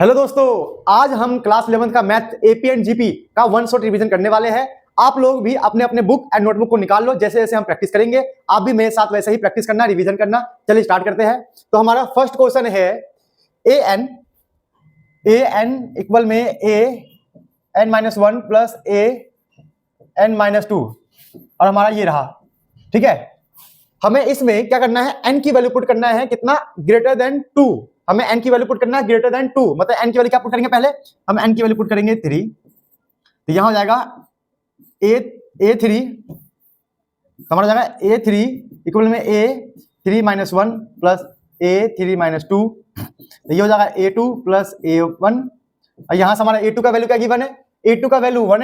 Hello दोस्तों, आज हम क्लास 11 का मैथ एपी एंड जीपी का वन शॉट रिवीजन करने वाले हैं। आप लोग भी अपने अपने बुक एंड नोटबुक को निकाल लो। जैसे जैसे हम प्रैक्टिस करेंगे आप भी मेरे साथ वैसे ही प्रैक्टिस करना, रिवीजन करना। चलिए स्टार्ट करते हैं। तो हमारा फर्स्ट क्वेश्चन है ए एन इक्वल में A N minus one plus A N minus two, और हमारा ये रहा। ठीक है, हमें इसमें क्या करना है, एन की वैल्यू पुट करना है कितना, ग्रेटर देन 2। हमें एन की वैल्यू पुट करना है ग्रेटर देन 2, मतलब एन की वैल्यू क्या पुट करेंगे, पहले हम एन की वैल्यू पुट करेंगे 3। तो यहां हो जाएगा ए थ्री, हमारा हो जाएगा ए थ्री इक्वल में ए थ्री माइनस वन प्लस ए थ्री माइनस टू। ये हो जाएगा ए टू प्लस ए वन। और यहां से हमारा ए टू का वैल्यू क्या गिवन है, ए टू का वैल्यू 1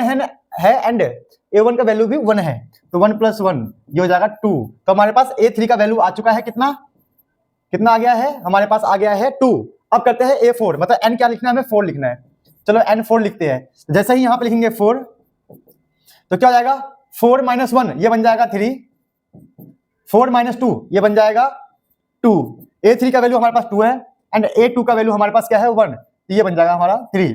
है एंड ए वन का वैल्यू भी 1 है, तो 1 प्लस 1 ये हो जाएगा 2। तो हमारे पास ए थ्री का वैल्यू आ चुका है, कितना कितना आ गया है, हमारे पास आ गया है 2। अब करते हैं ए फोर, मतलब एन क्या लिखना है, हमें 4 लिखना है। चलो एन 4 लिखते हैं। जैसे ही यहां पे लिखेंगे 4, तो क्या हो जाएगा, 4 माइनस 1 ये बन जाएगा 3, 4 माइनस 2 ये बन जाएगा 2। ए थ्री का वैल्यू हमारे पास 2 है एंड ए टू का वैल्यू हमारे पास क्या है 1, तो ये बन जाएगा हमारा 3।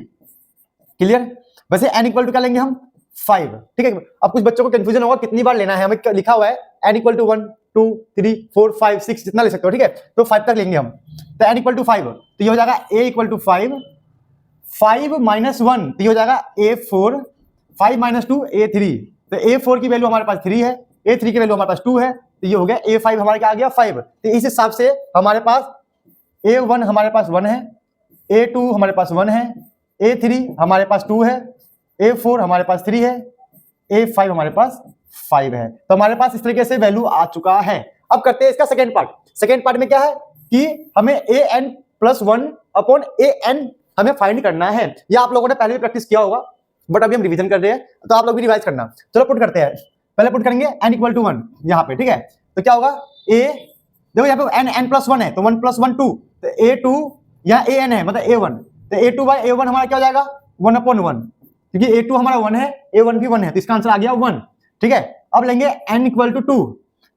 क्लियर। वैसे एन इक्वल टू क्या लेंगे हम, 5। ठीक है, अब कुछ बच्चों को कंफ्यूजन होगा कितनी बार लेना है, हमें लिखा हुआ है एन इक्वल टू 1 2 3 4 5 6 जितना ले सकते हो। ठीक है, तो 5 तक लेंगे हम। तो एन इक्वल टू 5, तो ये हो जाएगा ए इक्वल टू 5, 5 माइनस 1 तो ये हो जाएगा ए 4, 5 माइनस 2 ए 3। तो ए 4 की वैल्यू हमारे पास 3 है, ए 3 की वैल्यू हमारे पास 2 है, तो ये हो गया ए 5 हमारा क्या आ गया 5। तो इस हिसाब से हमारे पास ए 1 हमारे पास 1 है, ए 2 हमारे पास 1 है, ए 3 हमारे पास 2 है, ए 4 हमारे पास 3 है, ए 5 हमारे पास 5 है। तो हमारे पास इस तरीके से वैल्यू आ चुका है। अब करते हैं इसका सेकेंड पार्ट। सेकेंड पार्ट में क्या है कि हमें A N plus 1 upon A N हमें फाइंड करना है। ये आप लोगों ने पहले भी प्रैक्टिस किया होगा, बट अभी हम रिवीजन कर रहे हैं, तो आप लोग भी रिवाइज करना। चलो पुट करते हैं। पहले पुट करेंगे एन इक्वल टू 1 यहाँ पे। ठीक है, तो क्या होगा, ए देखो यहाँ पे एन एन प्लस 1 है, तो 1 प्लस 1 2, तो ए 2 यहाँ ए एन है मतलब ए 1, तो ए 2 बाई ए 1 हमारा क्या हो जाएगा 1 अपॉन 1, क्योंकि ए 2 हमारा 1 है, ए 1 भी 1 है, तो इसका आंसर आ गया 1। ठीक है, अब लेंगे n इक्वल टू 2।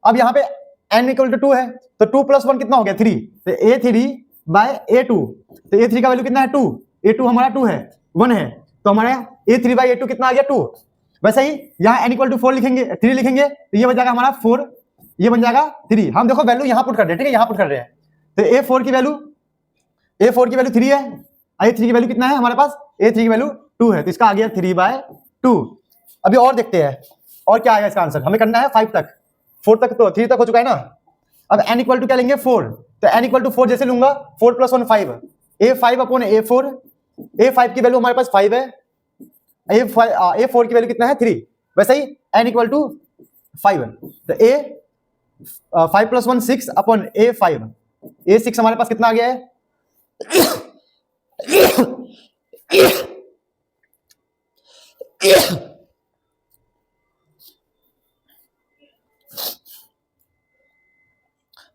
अब यहाँ पे n इक्वल टू 2 है, तो 2 प्लस 1 कितना हो गया 3, तो ए 3 बाय ए 2, तो ए 3 का वैल्यू कितना है 2, ए 2 हमारा 2 है 1 है, तो हमारा ए 3 बाई ए 2 कितना आ गया 2। वैसे ही यहाँ n इक्वल टू 4 लिखेंगे, 3 लिखेंगे, तो ये बन जाएगा हमारा 4, ये बन जाएगा 3। हम देखो वैल्यू यहाँ पुट कर रहे हैं, ठीक है, यहाँ पुट कर रहे हैं। तो ए 4 की वैल्यू 3 है, ए 3 की वैल्यू कितना है हमारे पास, ए 3 की वैल्यू 2 है, तो इसका आ गया 3 बाय 2। अभी और देखते हैं और क्या आएगा इसका आंसर। हमें करना है 5 तक, 4 तक तो 3 तक हो चुका है ना। अब n इक्वल टू क्या लेंगे 4, तो n इक्वल टू 4 जैसे लूंगा 4 प्लस 1 5, ए 5 अपॉन ए 4, ए 5 की वैल्यू हमारे पास 5 है, ए 4 की वैल्यू कितना है 3। वैसे ही n इक्वल टू 5, तो ए 5 प्लस 1 6 अपॉन ए 5, ए 6 हमारे पास कितना आ गया है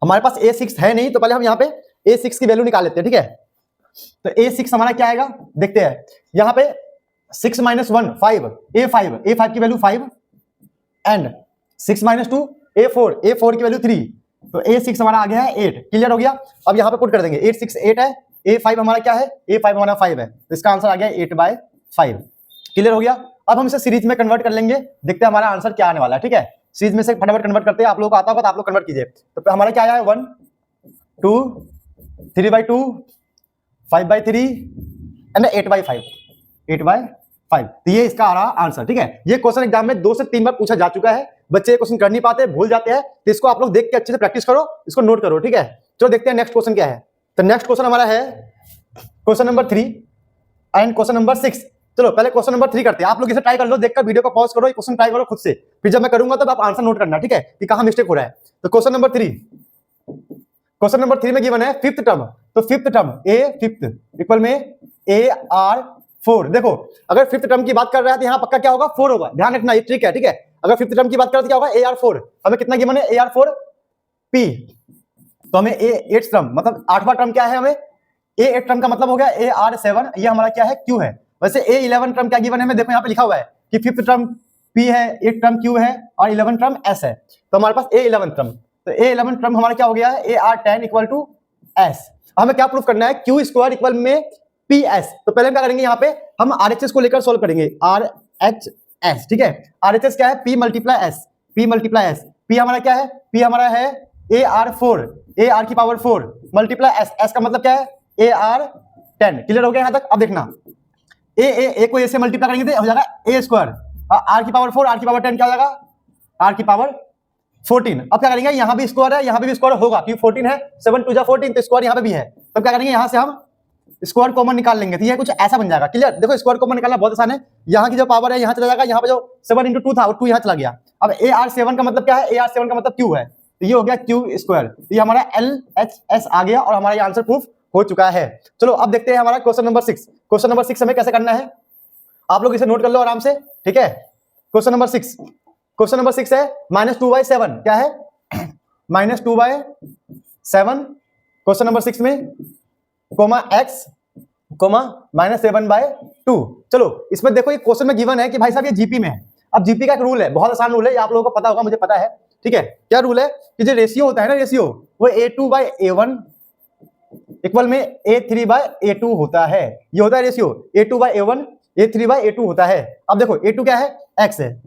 हमारे पास A6 है नहीं, तो पहले हम यहाँ पे A6 की वैल्यू निकाल लेते हैं। ठीक है, तो A6 हमारा क्या आएगा देखते हैं। यहाँ पे 6 माइनस 1 5, A5 की वैल्यू 5 एंड 6 माइनस 2 A4 की वैल्यू 3, तो A6 हमारा आ गया है 8। क्लियर हो गया। अब यहाँ पे पुट कर देंगे 8 6 8 है, A5 हमारा क्या है, A5 हमारा 5 है, तो इसका आंसर आ गया 8 बाय 5। क्लियर हो गया। अब हम इसे सीरीज में कन्वर्ट कर लेंगे, देखते हैं हमारा आंसर क्या आने वाला है। ठीक है, सीरीज में से फटाफट कन्वर्ट करते हैं, आप लोगों को आता होगा तो आप लोग कन्वर्ट कीजिए। तो हमारा क्या आया है 1 2 3 by 2 5 by 3 and 8 by 5, 8 by 5, तो ये इसका आ रहा आंसर। ठीक है, ये क्वेश्चन एग्जाम में 2 से 3 बार पूछा जा चुका है, बच्चे क्वेश्चन कर नहीं पाते, भूल जाते हैं, तो इसको आप लोग देख के अच्छे से प्रैक्टिस करो, इसको नोट करो। ठीक है, चलो देखते हैं नेक्स्ट क्वेश्चन क्या है। तो नेक्स्ट क्वेश्चन हमारा है question number 3 and question number 6। चलो पहले क्वेश्चन नंबर 3 करते हैं। आप लोग इसे ट्राई कर लो, देखकर वीडियो को पॉज करो, ये क्वेश्चन ट्राई करो खुद से, फिर जब मैं करूंगा तब आप आंसर नोट करना। ठीक है, कि कहां मिस्टेक हो रहा है। तो क्वेश्चन नंबर 3 में गिवन है फिफ्थ टर्म, तो fifth term A fifth equal में ए आर 4। देखो अगर फिफ्थ टर्म की बात कर रहा है तो यहाँ पक्का क्या होगा 4 होगा, ध्यान रखना ये ट्रिक है। ठीक है, अगर फिफ्थ टर्म की बात करें तो क्या होगा ए आर 4, हमें कितना गिवन है ए आर 4 पी, तो हमें ए 8 टर्म मतलब 8वां टर्म क्या है, हमें ए 8 टर्म का मतलब हो गया ए आर 7, ये हमारा क्या है क्यू है। वैसे ए 11 टर्म क्या गिवन है, हमें देखो यहाँ पे लिखा हुआ है कि फिफ्थ टर्म पी है, 8 टर्म क्यू है और 11 टर्म एस है, तो हमारे पास ए 11 टर्म, तो ए 11 टर्म हमारा क्या हो गया है A R 10 equal to S. हमें क्या प्रूफ करना है, क्यू स्क्वायर इक्वल में पी एस। तो पहले हम क्या करेंगे, यहाँ पे हम RHS को लेकर सोल्व करेंगे, RHS, ठीक है। RHS क्या है, P multiply S, P multiply S. P हमारा क्या है, P हमारा है AR4, AR की पावर 4 मल्टीप्लाई एस, एस का मतलब क्या है AR10। क्लियर हो गया यहाँ तक? अब देखना, ए को ए से मल्टीप्लाई करेंगे तो हो जाएगा ए स्क्वायर, आर की पावर 4, आर की पावर 10 क्या हो जाएगा, आर की पावर 14। अब क्या करेंगे, यहाँ भी स्क्वायर है, यहाँ भी स्क्वायर होगा क्योंकि 14 है, 7 2 जा 14, तो स्क्वायर यहाँ पे भी है। तो क्या करेंगे, यहाँ से हम स्क्वायर कॉमन निकाल लेंगे, तो ये कुछ ऐसा बन जाएगा। क्लियर? देखो स्क्वायर कॉमन निकालना बहुत आसान है, यहाँ की जो पावर है यहाँ चला जाएगा, यहाँ पे जो 7 × 2 था वो 2 यहाँ चला गया। अब AR7 का मतलब क्या है, AR7 का मतलब Q है, तो ये हो गया Q स्क्वायर, तो ये हमारा LHS आ गया और हमारा ये आंसर प्रूफ हो चुका है। चलो अब देखते हैं हमारा क्वेश्चन नंबर 6। क्वेश्चन नंबर 6 हमें कैसे करना है, आप लोग इसे नोट कर लो आराम से, ठीक है। क्वेश्चन नंबर 6, क्वेश्चन नंबर 6 है -2/7, क्या है -2/7। क्वेश्चन नंबर 6 में कोमा x कोमा -7/2। चलो इसमें देखो, ये क्वेश्चन में गिवन है कि भाई साहब ये जीपी में है। अब जीपी का एक रूल है, बहुत आसान रूल है, ये आप लोगों को पता होगा, मुझे पता है, ठीक है। क्या रूल है कि जो रेशियो होता है ना, रेशियो वो A2/A1 इक्वल में A3/A2 होता है। ये होता है रेशियो A2/A1, A3/A2 होता है। अब देखो A2 क्या है, x है,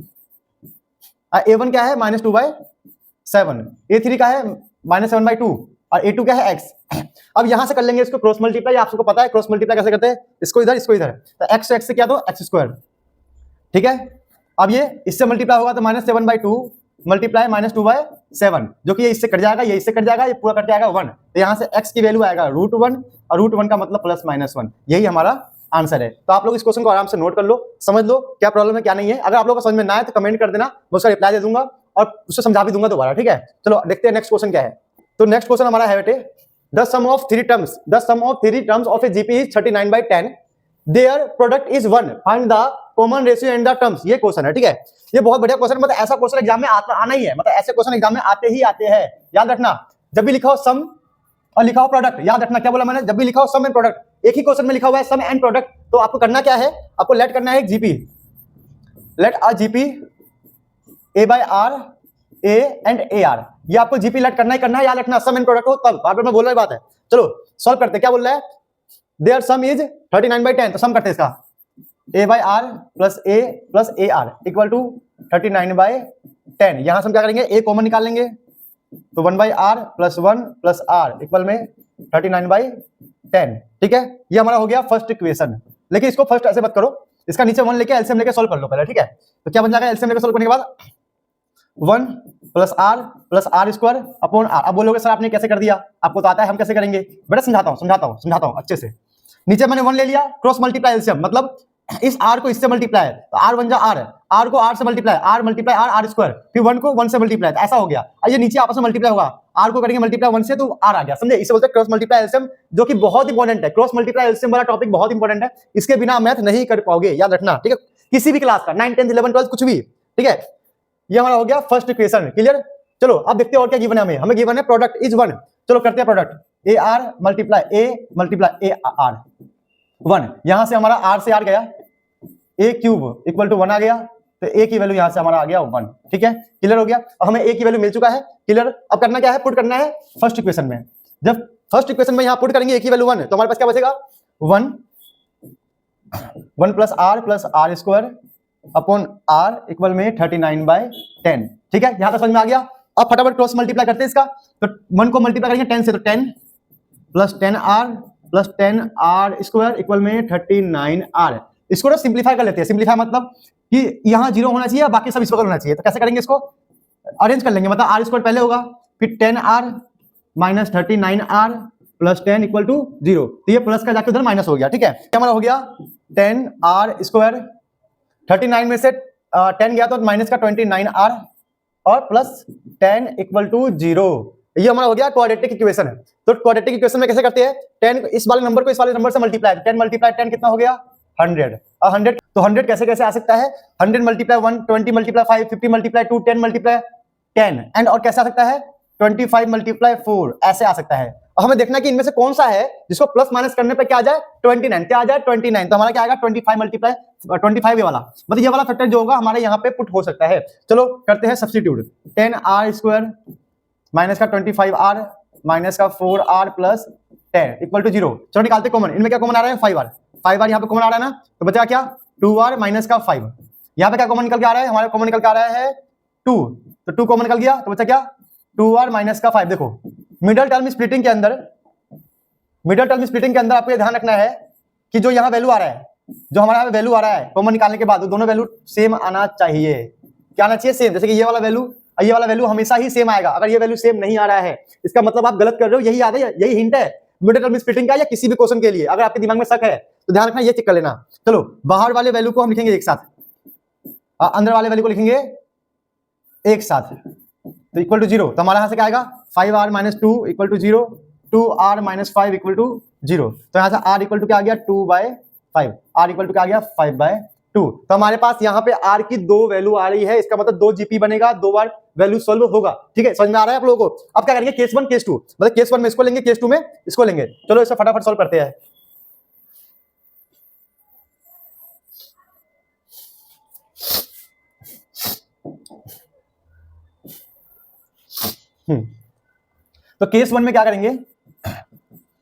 A1 क्या है -2/7, A3 का है -7/2 और A2 क्या है x। अब यहां से कर लेंगे इसको क्रॉस मल्टीप्लाई, आप सबको पता है क्रॉस मल्टीप्लाई कैसे करते हैं, इसको इधर इसको इधर, तो x से x से क्या दो x², ठीक है। अब ये इससे मल्टीप्लाई होगा तो -7/2 मल्टीप्लाई -2/7, जो कि ये इससे कट जाएगा, ये इससे कट जाएगा, ये पूरा कट जाएगा 1, तो यहाँ से x की वैल्यू आएगा √1 और √1 का मतलब +-1, यही हमारा आंसर है। तो आप लोग इस क्वेश्चन को आराम से नोट कर लो, समझ लो क्या प्रॉब्लम है क्या नहीं है। अगर आप लोग को समझ में ना आए तो कमेंट कर देना, मैं उसका रिप्लाई दे दूंगा और उससे समझा भी दूंगा दोबारा, ठीक है। चलो देखते हैं नेक्स्ट क्वेश्चन क्या है। तो नेक्स्ट क्वेश्चन हमारा है बेटे, the sum of three terms of a GP is 39/10, their product is 1, find the common ratio and the terms. ये क्वेश्चन है, ठीक है। ये बहुत बढ़िया क्वेश्चन, मतलब ऐसा क्वेश्चन एग्जाम में आना ही है, मतलब ऐसे क्वेश्चन एग्जाम में आते ही आते हैं। याद रखना, जब भी लिखा हो सम और लिखा हो प्रोडक्ट, याद रखना क्या बोला मैंने, जब भी लिखा हो सम एंड प्रोडक्ट, एक ही क्वेश्चन में लिखा हुआ है सम एंड प्रोडक्ट, तो आपको करना क्या है, आपको लेट करना है एक जीपी, let a GP A/R A and AR, ये आपको जीपी लेट करना ही करना है। याद रखना सम एंड प्रोडक्ट हो तब, बार बार मैं बोल रहा बात है। चलो सॉल्व करते हैं, क्या बोल रहा है, देयर सम इज 39/10, तो सम करते हैं इसका, A/R + A + AR equal to 39/10। यहां से हम क्या करेंगे, A कॉमन निकाल लेंगे, तो 1/R + 1 + R इक्वल में 39/10, ठीक है। ये हमारा हो गया फर्स्ट इक्वेशन। लेकिन इसको फर्स्ट ऐसे मत करो, इसका नीचे 1 लेके एलसीएम लेके सॉल्व कर लो पहले, ठीक है। तो क्या बन जाएगा, एलसीएम लेके सॉल्व करने के बाद 1 + R + R² अपॉन R। अब बोलोगे सर आपने कैसे कर दिया, आपको तो आता है, हम कैसे करेंगे, बेटा समझाता हूं अच्छे से। नीचे मैंने 1 ले लिया, क्रॉस मल्टीप्लाई एलसीएम, मतलब इस R को इससे मल्टीप्लाई, तो R बन जा R को R से मल्टीप्लाई, R मल्टीप्लाई R² फिर 1 को 1 से मल्टीप्लाई, तो ऐसा हो गया। और ये नीचे आपस में मल्टीप्लाई होगा, R को करेंगे मल्टीप्लाई 1 से तो R आ गया, समझे। इसे बोलते हैं क्रॉस मल्टीप्लाई एलसीएम, जो कि बहुत इंपॉर्टेंट है। क्रॉस मल्टीप्लाई एलसीएम वाला टॉपिक बहुत इंपॉर्टेंट है, इसके बिना मैथ नहीं कर पाओगे, याद रखना, ठीक है। किसी भी क्लास का 9 10 11 12 कुछ भी, ठीक है। ये हमारा हो गया फर्स्ट इक्वेशन, क्लियर। चलो अब देखते हैं और क्या गिवन है हमें गिवन है प्रोडक्ट इज 1। चलो करते हैं प्रोडक्ट, AR × A × AR 1, यहां से हमारा R से R गया, A³ इक्वल टू 1 आ गया, तो A की वैल्यू यहां से हमारा आ गया 1, ठीक है। क्लियर हो गया, अब हमें A की वैल्यू मिल चुका है, क्लियर। अब करना क्या है, पुट करना है फर्स्ट इक्वेशन में। जब फर्स्ट इक्वेशन में यहां पुट करेंगे A की वैल्यू 1, तो हमारे पास क्या बचेगा, 1 + R + R² upon R equal में 39/10, ठीक है। यहां तक समझ में आ गया। अब फटाफट क्रॉस मल्टीप्लाई करते हैं इसका, तो 1 को मल्टीप्लाई करेंगे 10 से, तो 10 + 10R + 10R² इक्वल में 39R। इसको ना सिंप्लीफाई कर लेते हैं। सिंप्लीफाई मतलब कि यहाँ 0 होना चाहिए, बाकी सब इसको होना चाहिए। तो कैसे करेंगे, इसको अरेंज कर लेंगे, मतलब R² पहले होगा, फिर 10R - 39R + 10 इक्वल टू 0, तो ये प्लस का जाके उधर माइनस हो गया, ठीक है। क्या हमारा हो गया 10R², 39 में से 10 गया तो माइनस का 29R और प्लस 10 इक्वल टू 0। ये हमारा हो गया क्वाड्रेटिक इक्वेशन है। तो क्वाड्रेटिक इक्वेशन में कैसे करते हैं, 10 इस वाले नंबर को इस वाले नंबर से मल्टीप्लाई, 10 × 10 कितना हो गया 100, और 100 तो 100 कैसे कैसे आ सकता है, 100 × 1, 20 × 5, 50 × 2, 10 × 10, एंड और कैसे आ सकता है 25 × 4, ऐसे आ सकता है। और हमें देखना है कि इनमें से कौन सा है जिसको प्लस माइनस करने पे क्या आ जाए 29, क्या आ जाए 29, तो हमारा क्या आएगा 25 × 25, ये वाला, मतलब ये वाला फैक्टर जो होगा हमारे यहाँ पे पुट हो सकता है। चलो करते हैं सब्स्टिट्यूट, 10R² माइनस का 25R माइनस का 4R प्लस 10 इक्वल टू 0। चलो निकालते कॉमन, इनमें क्या कॉमन आ रहा है 5r, 5r यहाँ पे कॉमन आ रहा है ना, तो बचा क्या 2r माइनस का 5। यहाँ पे क्या कॉमन निकल के आ रहा है, हमारा कॉमन निकल के आ रहा है 2, तो 2 कॉमन निकल गया, तो बचा क्या 2r माइनस का 5। देखो मिडिल टर्म स्प्लिटिंग के अंदर आपको ये ध्यान रखना है कि जो यहाँ वैल्यू आ रहा है, जो हमारा यहाँ वैल्यू आ रहा है कॉमन निकालने के बाद, दोनों वैल्यू सेम आना चाहिए। क्या आना चाहिए, सेम। जैसे कि ये वाला वैल्यू हमेशा ही सेम आएगा। अगर ये वैल्यू सेम नहीं आ रहा है इसका मतलब आप गलत कर रहे हो। यही याद है, यही हिंट है मिडिल टर्म स्प्लिटिंग का या किसी भी क्वेश्चन के लिए। अगर आपके दिमाग में शक है तो ध्यान रखना, ये चेक कर लेना। चलो बाहर वाले वैल्यू को हम लिखेंगे एक साथ, अंदर वाले वैल्यू को लिखेंगे एक साथ, तो इक्वल टू 0। तो हमारा यहाँ से क्या आएगा 5r minus 2 equal to 0, 2r minus 5 equal to 0। तो यहाँ से r इक्वल टू क्या आ गया 2/5, r इक्वल टू क्या आ गया 5/2। तो हमारे पास यहाँ पे r की 2 वैल्यू आ रही है, इसका मतलब 2 जीपी बनेगा, 2 बार वैल्यू सॉल्व होगा। ठीक है, समझ में आ रहा है आप लोगों को। अब क्या करेंगे केस 1 केस 2, मतलब केस 1 में इसको लेंगे, केस 2 में इसको लेंगे। चलो इसे फटाफट सॉल्व करते हैं। तो केस 1 में क्या करेंगे,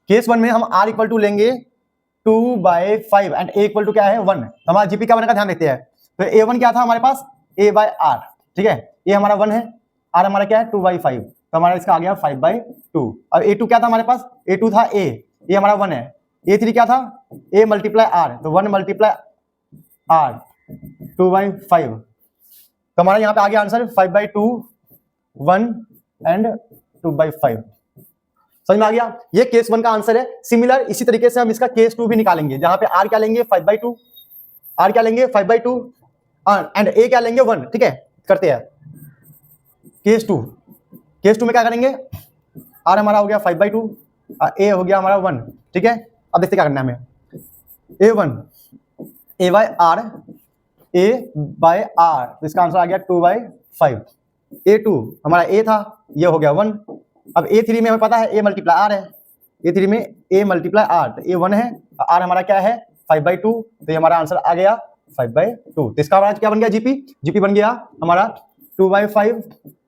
केस 1 में हम r इक्वल टू लेंगे 2/5 एंड a इक्वल टू क्या है 1। तो हमारा जीपी का बनेगा, ध्यान देते हैं। तो a1 क्या था हमारे पास a/r, ठीक है, ये हमारा 1 है, r हमारा क्या है 2/5, तो हमारा इसका आ गया 5/2। अब a2 क्या था हमारे पास, a2 था a, ये हमारा 1 है। a3 क्या था a मल्टीप्लाई r, तो 1 मल्टीप्लाई r 2/5। तो हमारा यहाँ पे आ गया आंसर 5/2, 1 एंड 2/5। समझ में आ गया, ये केस 1 का आंसर है। सिमिलर इसी तरीके से हम इसका केस 2 भी निकालेंगे, जहां पे r क्या लेंगे 5/2, r क्या लेंगे 5/2 एंड a क्या लेंगे 1। ठीक है, करते हैं केस 2। केस 2 में क्या करेंगे, r हमारा हो गया 5/2, a हो गया हमारा 1। ठीक है, अब देखते क्या करना है हमें। a1 a/r, तो इसका आंसर आ गया 2/5। a2 हमारा a था, ये हो गया 1। अब a3 में हमें पता है a मल्टीप्लाई r है, a3 में a मल्टीप्लाई r, तो a1 है, r हमारा क्या है 5/2, तो ये हमारा आंसर आ गया 5/2। तो इसका हमारा क्या बन गया जीपी बन गया हमारा 2/5,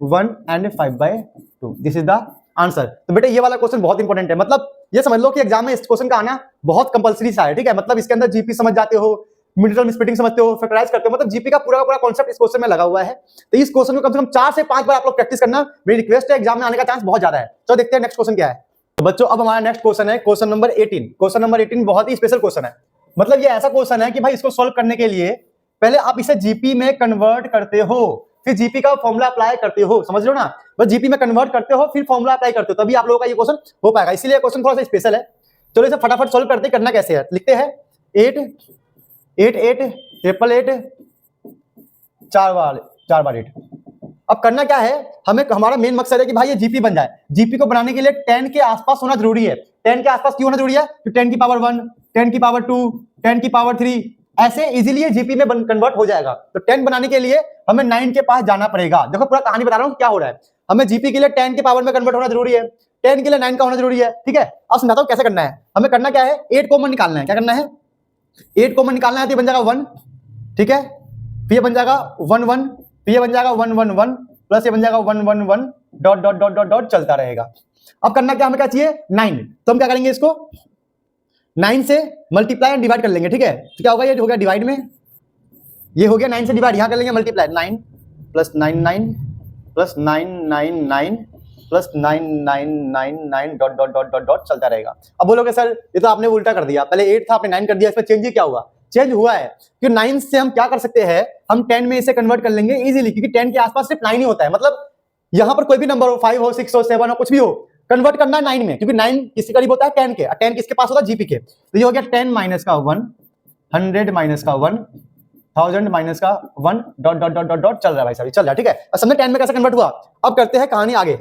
1 and 5/2। This is the answer. तो बेटे ये वाला क्वेश्चन बहुत इंपॉर्टेंट है, मतलब ये समझ लो कि एग्जाम में इस क्वेश्चन का आना बहुत कंपलसरी सा है। ठीक है, मतलब इसके अंदर जीपी समझ जाते हो, मिडिल टर्म स्प्लिटिंग समझते हो, फैक्टराइज करते हो, मतलब जीपी का पूरा कॉन्सेप्ट इस क्वेश्चन में लगा हुआ है। तो इस क्वेश्चन को कम से कम 4 से 5 बार आप लोग प्रैक्टिस करना, मेरी रिक्वेस्ट है, एग्जाम में आने का चांस बहुत ज्यादा है। तो देखते हैं नेक्स्ट क्वेश्चन क्या है। तो बच्चों अब हमारा नेक्स्ट क्वेश्चन है क्वेश्चन नंबर 18। क्वेश्चन नंबर 18 बहुत ही स्पेशल क्वेश्चन है, मतलब ये ऐसा क्वेश्चन है कि भाई इसको सोल्व करने के लिए पहले आप इसे जीपी में कन्वर्ट करते हो, फिर जीपी का फॉर्मूला अप्लाई करते हो, समझ लो ना, बस जीपी में कन्वर्ट करते हो फिर फॉर्मूला अप्लाई करते हो, तभी आप लोगों का ये क्वेश्चन हो पाएगा। इसीलिए क्वेश्चन थोड़ा सा स्पेशल है। चलो इसे फटाफट सोल्व करते, करना कैसे है, लिखते हैं 8 8 8 8 8 4 बार 8। अब करना क्या है, हमें हमारा मेन मकसद है कि भाई ये जीपी बन जाए। जीपी को बनाने के लिए 10 के आसपास होना जरूरी है। 10 के आसपास क्यों होना जरूरी है, तो 10 की पावर 1, 10 की पावर 2, 10 की पावर 3, ऐसे इजीली ये जीपी में कन्वर्ट हो जाएगा। तो 10 बनाने के लिए हमें 9 के पास जाना पड़ेगा। देखो पूरा कहानी बता रहा हूँ क्या हो रहा है। हमें जीपी के लिए 10 के पावर में कन्वर्ट होना जरूरी है, 10 के लिए 9 का होना जरूरी है। ठीक है, अब समझाता हूँ कैसे करना है। हमें करना क्या है, 8 कॉमन निकालना है। क्या करना है, 8 कॉमन निकालना है, तो ये बन जाएगा 1, ठीक है, फिर ये बन जाएगा 1 1, फिर ये बन जाएगा 1 1 1, प्लस ये बन जाएगा 1 1 1, dot dot dot dot dot चलता रहेगा। अब करना क्या, हमें क्या चाहिए 9, तो हम क्या करेंगे, इसको 9 से मल्टीप्लाई एंड डिवाइड कर लेंगे। ठीक है, तो क्या होगा, ये हो गया डिवाइड में, ये हो गया 9 से डिवाइड, यहां कर लेंगे multiply, 9 plus 9 9 plus 9 9 9 plus 9 9 9 9 dot dot dot dot dot चलता रहेगा। अब बोलोगे सर ये तो आपने उल्टा कर दिया, पहले 8 था आपने 9 कर दिया, इसमें चेंज ही क्या हुआ, चेंज हुआ है कि 9 से हम क्या कर सकते हैं, हम 10 में इसे कन्वर्ट कर लेंगे इजीली, क्योंकि 10 के आसपास सिर्फ 9 ही होता है। मतलब यहां पर कोई भी नंबर हो, 5 हो, 6 हो, 7 हो, कुछ भी हो, कन्वर्ट करना है 9 में, क्योंकि 9 किसके करीब होता है 10 के, 10 किसके पास होता है जीपी के। तो ये हो गया 10 माइनस का 1, 100 माइनस का 1, 1000 माइनस का 1, dot dot dot dot dot चल रहा है भाई साहब, चल रहा है। ठीक है, अब समझे 10 में कैसे कन्वर्ट हुआ। अब करते हैं कहानी आगे।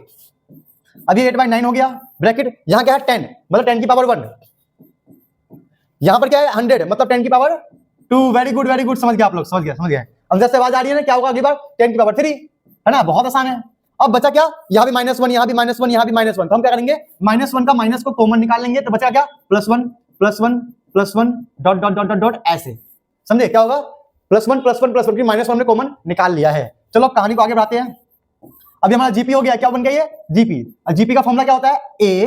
अभी 8/9 हो गया, ब्रैकेट यहां क्या है 10, मतलब 10 की पावर 1, यहां पर क्या है 100, मतलब 10 की power 2। Very good very good, समझ गया आप लोग, समझ गए। अब जैसे आवाज आ रही है ना, क्या होगा अगली बार 10 की पावर 3, है ना, बहुत आसान है। अब बचा क्या, यहां भी -1, यहां भी -1, यहां भी -1, तो हम क्या करेंगे -1 का माइनस को कॉमन निकाल लेंगे, तो बचा क्या +1 +1 +1 डॉट डॉट डॉट डॉट ऐसे, समझे क्या होगा, +1 +1 +1 की -1 ने कॉमन निकाल लिया है। चलो अब कहानी को आगे बढ़ाते हैं। अभी हमारा जीपी हो गया, क्या बन गया ये जीपी। जीपी का फॉर्मूला क्या होता है, ए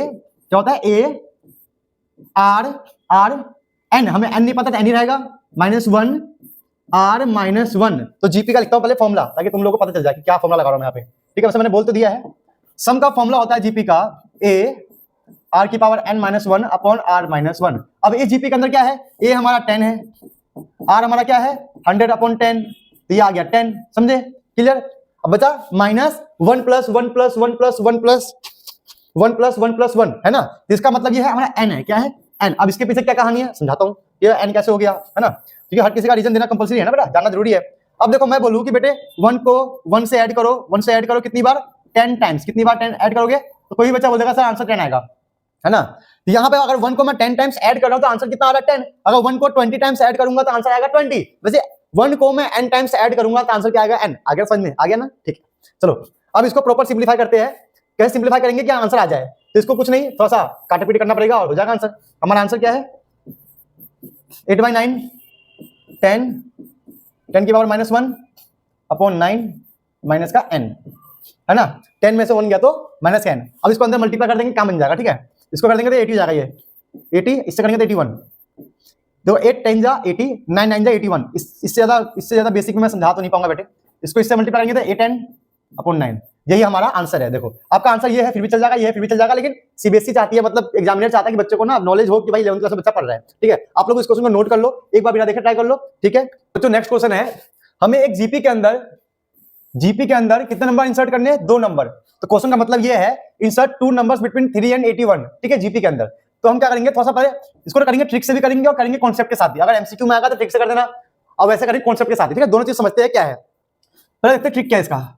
क्या होता है, ए आर एन, हमें एन नहीं पता तो एन ही रहेगा, -1 आर -1। तो जीपी का लिखता हूं पहले फॉर्मूला, ताकि तुम लोगों को पता चल जाए कि क्या फॉर्मूला लगा रहा हूं मैं यहाँ पे, ठीक है। वैसे मैंने बोल तो दिया है। सम का फॉर्मूला होता है जीपी का ए आर की पावर n-1 अपॉन r -1। अब इस जीपी के अंदर क्या है, ए हमारा 10 है, आर हमारा क्या है 100 अपॉन 10, तो ये आ गया 10, समझे, क्लियर। अब बचा -1 + 1 + 1 + 1 + 1 + 1 + 1, है ना। तो इसका मतलब ये है हमारा n है, क्या है n। अब इसके पीछे क्या कहानी है समझाता हूँ, ये n कैसे हो गया, है ना, क्योंकि हर किसी का रीजन देना कंपलसरी है ना बेटा, जानना जरूरी है। अब देखो मैं बोलूँ कि बेटे 1 को 1 से ऐड करो, 1 से ऐड करो कितनी बार, 10 टाइम्स, कितनी बार 10 ऐड करोगे, तो कोई बच्चा बोलेगा सर आंसर 10 आएगा, है ना। तो यहाँ पे अगर 1 को मैं 10 टाइम्स ऐड कर रहा हूँ तो आंसर कितना आ रहा है 10। अगर 1 को 20 टाइम्स ऐड करूंगा तो आंसर आएगा 20। वैसे 1 को मैं n टाइम्स ऐड करूंगा तो आंसर क्या आएगा n। आ गया समझ में, आ गया ना, ठीक है। चलो अब इसको प्रॉपर सिंप्लीफाई करते हैं, कैसे सिंप्लीफाई करेंगे कि आंसर आ जाए। तो इसको कुछ नहीं, थोड़ा सा काटापीटी करना पड़ेगा और हो जाएगा आंसर। हमारा आंसर क्या है 8/9 10 की पावर -1 अपॉन 9 माइनस का n, है ना। 10 में से 1 गया तो -n। अब इसको अंदर मल्टीप्लाई कर देंगे, क्या बन जाएगा, ठीक है। इसको कर देंगे तो 80 हो जाएगा, ये 80, इससे करेंगे तो 81। तो 8 10 जा 80, 9 9 जा 81। इससे ज्यादा बेसिक में मैं समझा तो नहीं पाऊंगा बेटे। इसको इससे मल्टीप्लाई करेंगे तो 8n अपॉन 9, यही हमारा आंसर है। देखो आपका आंसर ये है, फिर भी चल जाएगा, ये है फिर भी चल जाएगा, लेकिन सीबीएसई चाहती है, मतलब एग्जामिनर चाहता है कि बच्चे को ना नॉलेज हो कि भाई 11th क्लास में बच्चा पढ़ रहा है, ठीक है। आप लोग इस क्वेश्चन को नोट कर लो, एक बार बिना देखे ट्राई कर लो, ठीक है। तो नेक्स्ट क्वेश्चन है, हमें एक जीपी के अंदर कितने नंबर इंसर्ट करने हैं, 2 नंबर। तो क्वेश्चन का मतलब ये है इंसर्ट 2 नंबर्स बिटवीन 3 and 81, ठीक है, जीपी के अंदर। तो हम क्या करेंगे, थोड़ा सा पहले इसको करेंगे ट्रिक से भी करेंगे और करेंगे कॉन्सेप्ट के साथ भी। अगर एमसीक्यू में आएगा तो ट्रिक से कर देना, और वैसे करेंगे कॉन्सेप्ट के साथ, ठीक है। दोनों चीज समझते हैं क्या है। पहले देखते हैं ट्रिक क्या है इसका।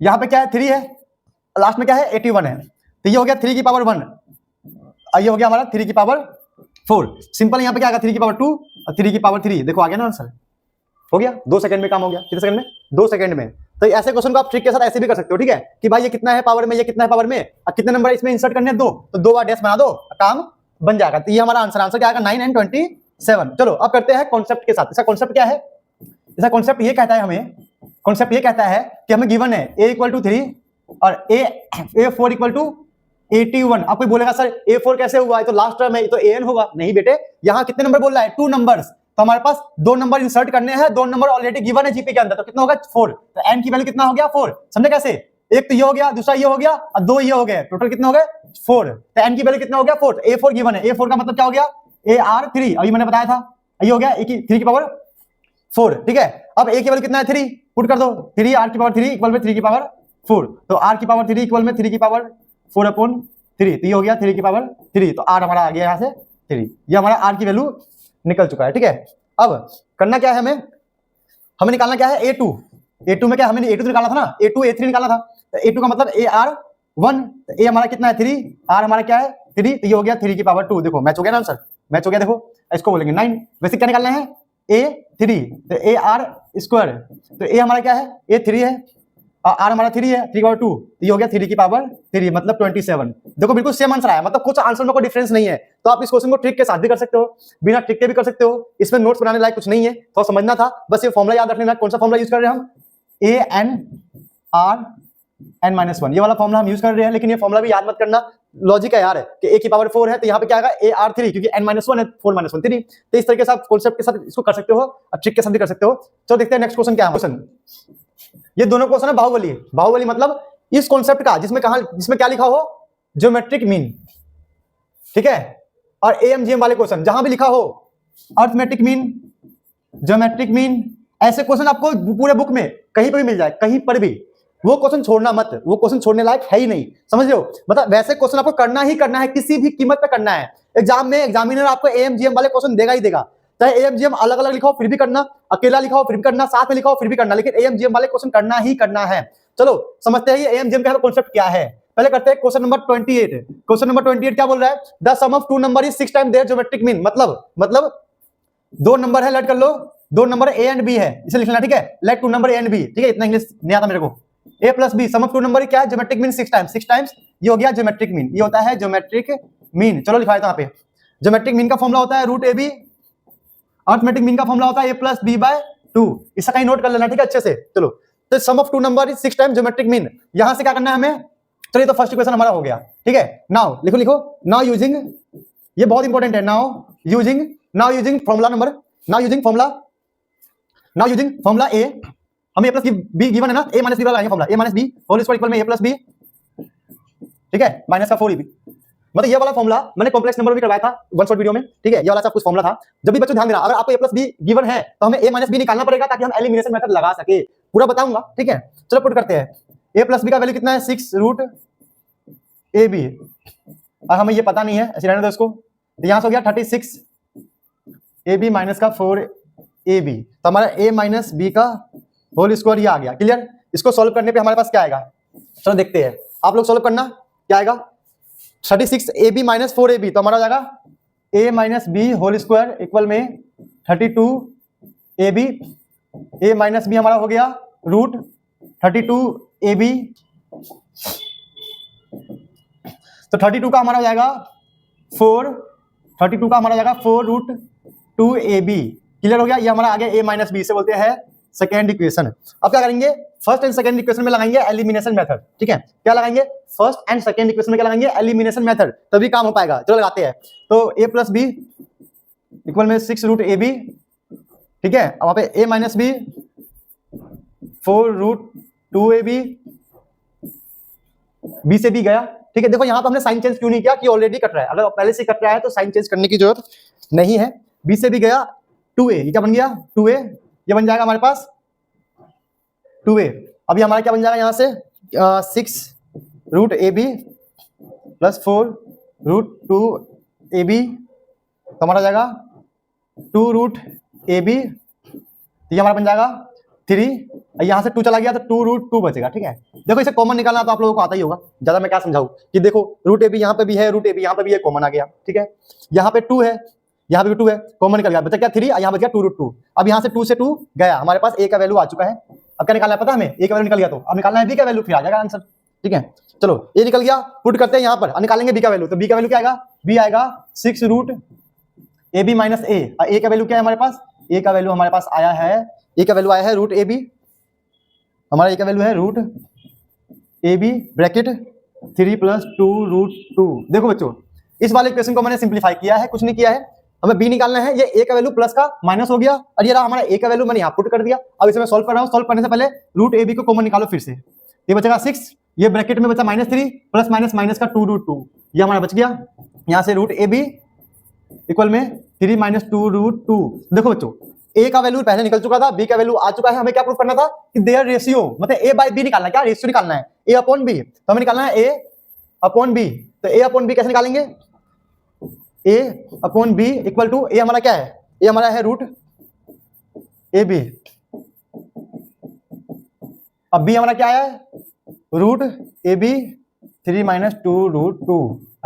यहाँ पे क्या है 3 है, लास्ट में क्या है 81 है, तो ये हो गया 3 की पावर 1, ये हो गया हमारा 3 की पावर 4। सिंपल, यहाँ पे क्या आएगा 3 की पावर 2 और 3 की पावर 3। देखो आ गया ना आंसर, हो गया 2 सेकंड में काम हो गया। कितने सेकंड में, 2 सेकंड में। तो ऐसे क्वेश्चन को आप ट्रिक के साथ ऐसे भी कर सकते हो, ठीक है, कि भाई ये कितना है पावर में, ये कितना है पावर में, और कितने नंबर इसमें इंसर्ट करने हैं 2, तो 2 बार डैश बना दो, काम बन जाएगा। तो ये हमारा आंसर क्या आएगा 9 and 27। चलो अब करते हैं कॉन्सेप्ट के साथ। इसका कॉन्सेप्ट क्या है, इसका कॉन्सेप्ट ये कहता है हमें, कॉन्सेप्ट ये कहता है कि हमें गिवन है a = 3 और a4 = 81। अब कोई बोलेगा सर a4 कैसे हुआ, ये तो लास्ट टर्म है, ये तो an होगा। नहीं बेटे, यहाँ कितने नंबर बोल रहा है 2 नंबर्स, तो हमारे पास 2 नंबर इंसर्ट करने हैं, 2 नंबर ऑलरेडी गिवन है जीपी के अंदर, तो कितना होगा 4। तो n की वैल्यू कितना हो गया 4, समझे कैसे, एक तो ये हो गया, दूसरा ये हो गया और 2 ये हो गए, टोटल कितने हो गए 4। तो n की वैल्यू कितना हो गया 4, a4 गिवन है, a4 का मतलब क्या हो गया ar3, अभी मैंने बताया था, ये हो गया 3 की पावर 4, ठीक है। अब a की वैल्यू कितना है 3, पुट कर दो, 3 r की पावर 3 इक्वल में 3 की पावर 4, तो r की पावर 3 इक्वल में 3 की पावर 4 अपॉन 3, तो ये हो गया 3 की पावर 3, तो r हमारा आ गया यहाँ से 3, ये हमारा r की वैल्यू निकल चुका है, ठीक है। अब करना क्या है, हमें निकालना क्या है a2 में क्या हमें a2 निकाला था ना, a2 a3 निकाला था, तो a2 का मतलब ar1, a हमारा कितना है 3, r हमारा क्या है 3, तो ये हो गया 3 की पावर 2। देखो मैच हो गया ना आंसर, मैच हो गया। देखो इसको बोलेंगे 9, वैसे क्या निकालना है a3, तो ar², तो a हमारा क्या है a3 है और r हमारा 3 है, 3 की पावर 2, ये हो गया 3 की पावर 3 मतलब 27। देखो बिल्कुल सेम आंसर आया, मतलब कुछ आंसर में कोई डिफरेंस नहीं है। तो आप इस क्वेश्चन को ट्रिक के साथ भी कर सकते हो, बिना ट्रिक के भी कर सकते हो, इसमें नोट्स बनाने लायक कुछ नहीं है, तो समझना था बस, ये फॉर्मूला याद रख लेना। कौन सा फॉर्मूला यूज कर रहे हैं हम, an/n-1, ये वाला फॉर्मूला हम यूज कर रहे हैं। लेकिन ये फॉर्मूला भी याद मत करना, लॉजिक है यार, कि a की पावर 4 है तो यहाँ पे क्या आएगा ar3, क्योंकि n-1 है, 4 - 1 3। तो इस तरीके से आप कॉन्सेप्ट के साथ इसको कर सकते हो और ट्रिक के साथ भी कर सकते हो। चलो देखते हैं नेक्स्ट क्वेश्चन क्या है। क्वेश्चन ये दोनों क्वेश्चन है बाहुबली मतलब इस कॉन्सेप्ट का जिसमें क्या लिखा हो ज्योमेट्रिक मीन, ठीक है, और एएमजीएम वाले क्वेश्चन जहां भी लिखा हो अर्थमेटिक मीन, ज्योमेट्रिक मीन, ऐसे क्वेश्चन आपको पूरे बुक में कहीं पर भी मिल जाए, कहीं पर भी, वो क्वेश्चन छोड़ना मत, वो क्वेश्चन छोड़ने लायक है ही नहीं, समझ रहे हो। मतलब वैसे क्वेश्चन आपको करना ही करना है, किसी भी कीमत पे करना है। एग्जाम में एग्जामिनर आपको एएमजीएम वाले क्वेश्चन देगा ही देगा, चाहे एएमजीएम अलग अलग लिखा हो फिर भी करना, अकेला लिखा हो फिर भी करना, साथ में लिखा हो फिर भी करना, लेकिन एएमजीएम वाले क्वेश्चन करना ही करना है। चलो समझते हैं ये एएमजीएम का कॉन्सेप्ट क्या है। पहले करते हैं क्वेश्चन नंबर 28। क्वेश्चन नंबर 28 क्या बोल रहा है, the sum of 2 number is 6 time their geometric mean. मतलब 2 नंबर है, लेट कर लो, 2 नंबर ए एंड बी है, इसे लिख लेना, ठीक है, let 2 number A and B, ठीक है, इतना इंग्लिश नहीं आता मेरे को। a plus B, sum of 2 number क्या है, ज्योमेट्रिक मीन 6 टाइम्स, ये हो गया ज्योमेट्रिक मीन, ये होता है ज्योमेट्रिक मीन। चलो लिखा है यहाँ पे, ज्योमेट्रिक मीन का फॉर्मूला होता है √ab, अर्थमेटिक मीन का फॉर्मूला होता है a प्लस बी बाय 2, इसका कहीं नोट कर लेना, ठीक है, अच्छे से। चलो तो sum of 2 number is 6 time geometric mean, यहां से क्या करना है हमें, चलिए तो फर्स्ट इक्वेशन हमारा हो गया, ठीक है। नाउ लिखो, नाउ यूजिंग ये बहुत इंपॉर्टेंट है। नाउ यूजिंग फॉर्मूला ए, हमें ए प्लस बी गिवन है ना, ए माइनस बी वाला formula, a minus b whole square equal में ए प्लस बी, ठीक है, माइनस का 4ab। मतलब ये वाला फॉर्मूला मैंने कॉम्प्लेक्स नंबर भी करवाया था वन शॉट वीडियो में, ठीक है, ये वाला सब कुछ फॉर्मूला था। जब भी बच्चों ध्यान देना, अगर आपको ए प्लस बी गिवन है तो हमें ए माइनस बी निकालना पड़ेगा ताकि हम एलिमिनेशन मेथड लगा सके, पूरा बताऊंगा, ठीक है। चलो पुट करते हैं, ए प्लस बी का वैल्यू कितना है 6 रूट ए बी, और हमें ये पता नहीं है, ऐसे रहने दो इसको, तो यहां से हो गया 36 ए बी माइनस का 4 ए बी, तो हमारा ए माइनस बी का होल स्क्वायर ये आ गया। क्लियर? इसको सॉल्व करने पे हमारे पास क्या आएगा, चलो देखते हैं, आप लोग सॉल्व करना, क्या आएगा 36 a b minus 4 a B, तो हमारा हो जाएगा a minus b whole square equal में 32 a b, a minus b हमारा हो गया रूट 32 ए बी, तो 32 का हमारा हो जाएगा 4 रूट 2 ए बी। क्लियर हो गया? ये हमारा आगे ए माइनस बी से बोलते हैं सेकेंड इक्वेशन। अब क्या करेंगे, फर्स्ट एंड सेकेंड इक्वेशन में लगाएंगे एलिमिनेशन मेथड, ठीक है, क्या लगाएंगे, फर्स्ट एंड सेकेंड इक्वेशन में क्या लगाएंगे, एलिमिनेशन मेथड, तभी काम हो पाएगा। चलो लगाते हैं, तो ए प्लस बी इक्वल में 6 रूट ए बी, ठीक है, अब वहां पे a minus b 4 root 2 A b, b से बी गया, ठीक है। देखो यहाँ पे हमने साइन चेंज क्यों नहीं किया कि ऑलरेडी कट रहा है, अगर पहले से कट रहा है तो साइन चेंज करने की जरूरत नहीं है। बी से बी गया 2a, ये क्या बन गया 2a, ये बन जाएगा हमारे पास 2a। अभी हमारा क्या बन जाएगा यहाँ से 6 root A B plus 4 root 2 A B, तो हमारा जाएगा 2 रूट ए बी, ये हमारा बन जाएगा 3, यहाँ से 2 चला गया तो 2 रूट 2 बचेगा, ठीक है। देखो इसे कॉमन निकालना तो आप लोगों को आता ही होगा, ज्यादा मैं क्या समझाऊं कि देखो रूट ए बी यहाँ पे भी है, रूट ए बी यहाँ पे भी है, कॉमन आ गया, ठीक है। यहाँ पे 2 है, यहाँ पे भी 2 है, कॉमन निकल गया, बचा क्या 3, यहाँ बच गया 2 रूट 2। अब यहाँ से 2 से 2 गया, हमारे पास ए का वैल्यू आ चुका है। अब क्या निकालना है पता हमें, ए का वैल्यू निकल गया, तो अब निकालना है बी का वैल्यू, फिर आ जाएगा आंसर, ठीक है। चलो ए निकल गया, पुट करते हैं यहाँ पर, निकालेंगे बी का वैल्यू, तो बी का वैल्यू क्या आएगा, बी आएगा 6 रूट ए बी माइनस ए, ए का वैल्यू क्या है हमारे पास, ए का वैल्यू हमारे पास आया है, ए का वैल्यू आया है रूट ए बी, हमारा ए का वैल्यू है रूट ए बी ब्रैकेट 3 प्लस 2 रूट 2। देखो बच्चों इस वाले इक्वेशन को मैंने सिंप्लीफाई किया है, कुछ नहीं किया है, हमें बी निकालना है, ये ए का वैल्यू प्लस का माइनस हो गया, और ये रहा हमारा ए का वैल्यू, मैंने यहाँ पुट कर दिया। अब इसे मैं सॉल्व कर रहा हूँ, सॉल्व करने से पहले रूट ए बी को कॉमन निकालो फिर से, ये बचेगा 6, ये ब्रैकेट में बचा -3 प्लस माइनस माइनस का 2 रूट 2, ये हमारा बच गया। यहाँ से रूट ए बी इक्वल में 3 माइनस 2 रूट 2। देखो बच्चों ए का वैल्यू पहले निकल चुका था, बी का वैल्यू आ चुका है, हमें क्या प्रूफ करना था कि देयर रेशियो, मतलब ए बाय बी निकालना है, क्या रेशियो निकालना है, ए अपॉन बी, तो हमें निकालना है ए अपॉन बी। तो ए अपॉन बी कैसे निकालेंगे, A upon B equal to, A हमारा क्या है, ए हमारा है रूट ए बी, अब बी हमारा क्या है रूट ए बी 3 माइनस 2 रूट 2,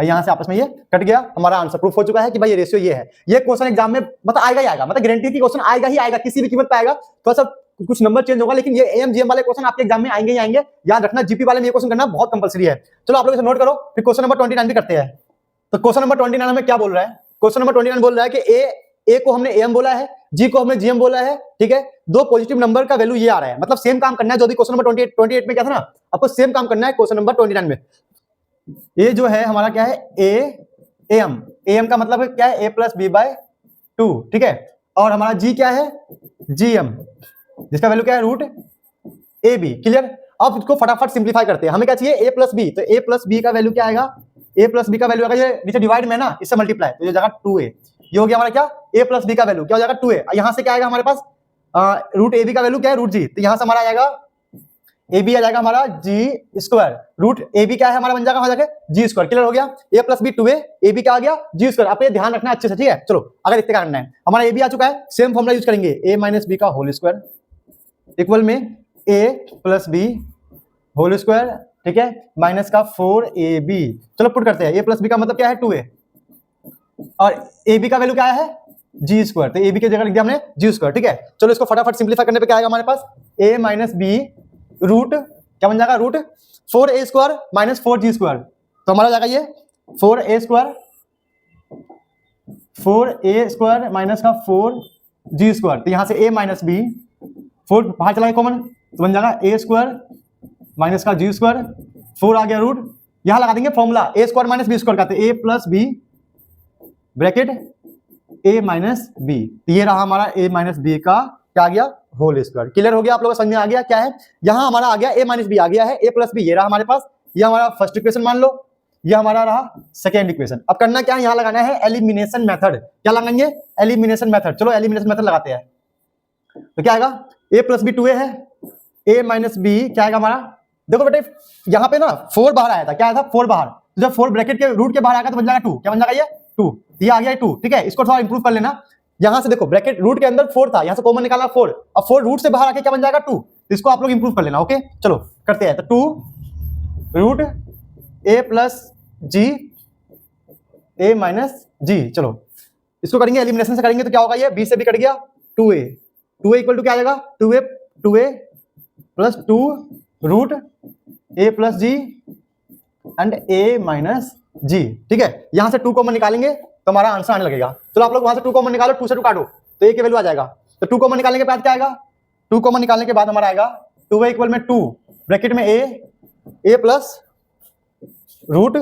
यहां से आपस में ये कट गया, हमारा आंसर प्रूफ हो चुका है कि भाई ये रेशियो ये है। ये क्वेश्चन एग्जाम में मतलब आएगा ही आएगा, मतलब गारंटी की क्वेश्चन आएगा ही आएगा, किसी भी कीमत पे आएगा, थोड़ा सा कुछ नंबर चेंज होगा, लेकिन ये एम जीएम वाले क्वेश्चन आपके एग्जाम में आएंगे ही आएंगे, याद रखना। जीपी वाले में ये क्वेश्चन करना बहुत कंपलसरी है। चलो आप लोग इसे नोट करो, फिर क्वेश्चन नंबर 29 भी करते हैं। तो क्वेश्चन नंबर 29 हमें क्या बोल रहा है, क्वेश्चन नंबर 29 बोल रहा है कि ए को हमने एम बोला है, जी को हमने जीएम बोला है, ठीक है, दो पॉजिटिव नंबर का वैल्यू ये आ रहा है, मतलब सेम काम करना है जो भी क्वेश्चन नंबर 28 में क्या था ना, आपको सेम काम करना है क्वेश्चन नंबर 29 में। ये जो है हमारा क्या है ए एम का मतलब क्या है, ए प्लस बी बाय 2, ठीक है, और हमारा जी क्या है जी एम, जिसका वैल्यू क्या है रूट ए बी। क्लियर? अब इसको फटाफट सिंप्लीफाई करते हैं, हमें क्या चाहिए ए प्लस बी, तो ए प्लस बी का वैल्यू क्या आएगा, ए प्लस बी का वैल्यू आएगा, ये नीचे डिवाइड में ना, इससे मल्टीप्लाई, तो ये जाएगा 2a, ये हो गया हमारा क्या ए प्लस बी का वैल्यू क्या हो जाएगा 2a। यहाँ से क्या आएगा हमारे पास रूट ए बी का वैल्यू क्या है रूट जी, तो यहाँ से हमारा आएगा ए बी आ जाएगा हमारा जी स्क्वायर, रूट ए बी क्या है हमारा बन जाएगा वहां जाके जी स्क्वायर। क्लियर हो गया, a plus b 2a, a b क्या आ गया जी स्क्वायर। आप ये ध्यान रखना अच्छे से, ठीक है। चलो अगर इतना करना है, हमारा ए बी आ चुका है, सेम फॉर्मूला यूज करेंगे, ए माइनस बी का होल स्क्वायर इक्वल में a plus B whole square, ठीक है, माइनस का 4ab। चलो पुट करते हैं, ए प्लस बी का मतलब क्या है 2a, और ए बी का वैल्यू क्या है जी स्क्वायर, तो ए बी की जगह लिख दिया हमने जी स्क्वायर, ठीक है। चलो इसको फटाफट सिंप्लीफाई करने पे क्या आएगा हमारे पास, ए माइनस बी रूट क्या बन जाएगा root 4a square minus 4g square, तो हमारा जाएगा ये 4a स्क्वायर माइनस का 4g स्क्वायर, तो यहां से a माइनस बी 4 बाहर चला गया कॉमन, तो बन जाएगा a स्क्वायर माइनस का g स्क्वायर, 4 आ गया रूट, यहां लगा देंगे formula a square minus B square का, तो a plus B bracket a minus B, ये रहा हमारा a माइनस बी का क्या आ गया होल स्क्वायर। क्लियर हो गया आप लोगों को, समझ में आ गया क्या है। यहां हमारा आ गया a माइनस बी आ गया है, a प्लस बी ये रहा हमारे पास, ये हमारा फर्स्ट इक्वेशन मान लो, ये हमारा रहा सेकेंड इक्वेशन। अब करना क्या है, यहां लगाना है एलिमिनेशन मेथड। क्या लगाएंगे, एलिमिनेशन मेथड। चलो एलिमिनेशन मेथड लगाते हैं। तो क्या आएगा, a प्लस बी 2a है, a माइनस बी क्या आएगा हमारा, देखो बेटे यहाँ पे ना 4 बाहर आया था, क्या आया था 4 बाहर, तो जब 4 ब्रैकेट के रूट के बाहर आएगा तो बन जाएगा 2, क्या बन जाएगा ये 2, ये आ गया 2, ठीक है। इसको थोड़ा इंप्रूव कर लेना, यहां से देखो ब्रैकेट रूट के अंदर 4 था, यहां से कॉमन निकाला 4, अब 4 रूट से बाहर आके क्या बन जाएगा 2, तो इसको आप लोग इंप्रूव कर लेना। ओके चलो करते हैं। तो 2 root a plus g a minus g, चलो इसको करेंगे एलिमिनेशन से करेंगे तो क्या होगा, ये b से b कट गया 2a इक्वल टू क्या आ जाएगा 2a plus 2 root a plus g and a minus g, ठीक है। यहां से 2 कॉमन निकालेंगे तो हमारा आंसर आने लगेगा। चलो आप लोग वहां से 2 कॉमन निकालो, 2 से 2 काटो तो a की वैल्यू आ जाएगा। तो 2 कॉमन निकालने के बाद क्या आएगा, 2 कॉमन निकालने के बाद हमारा आएगा 2a इक्वल में 2 ब्रैकेट में a plus root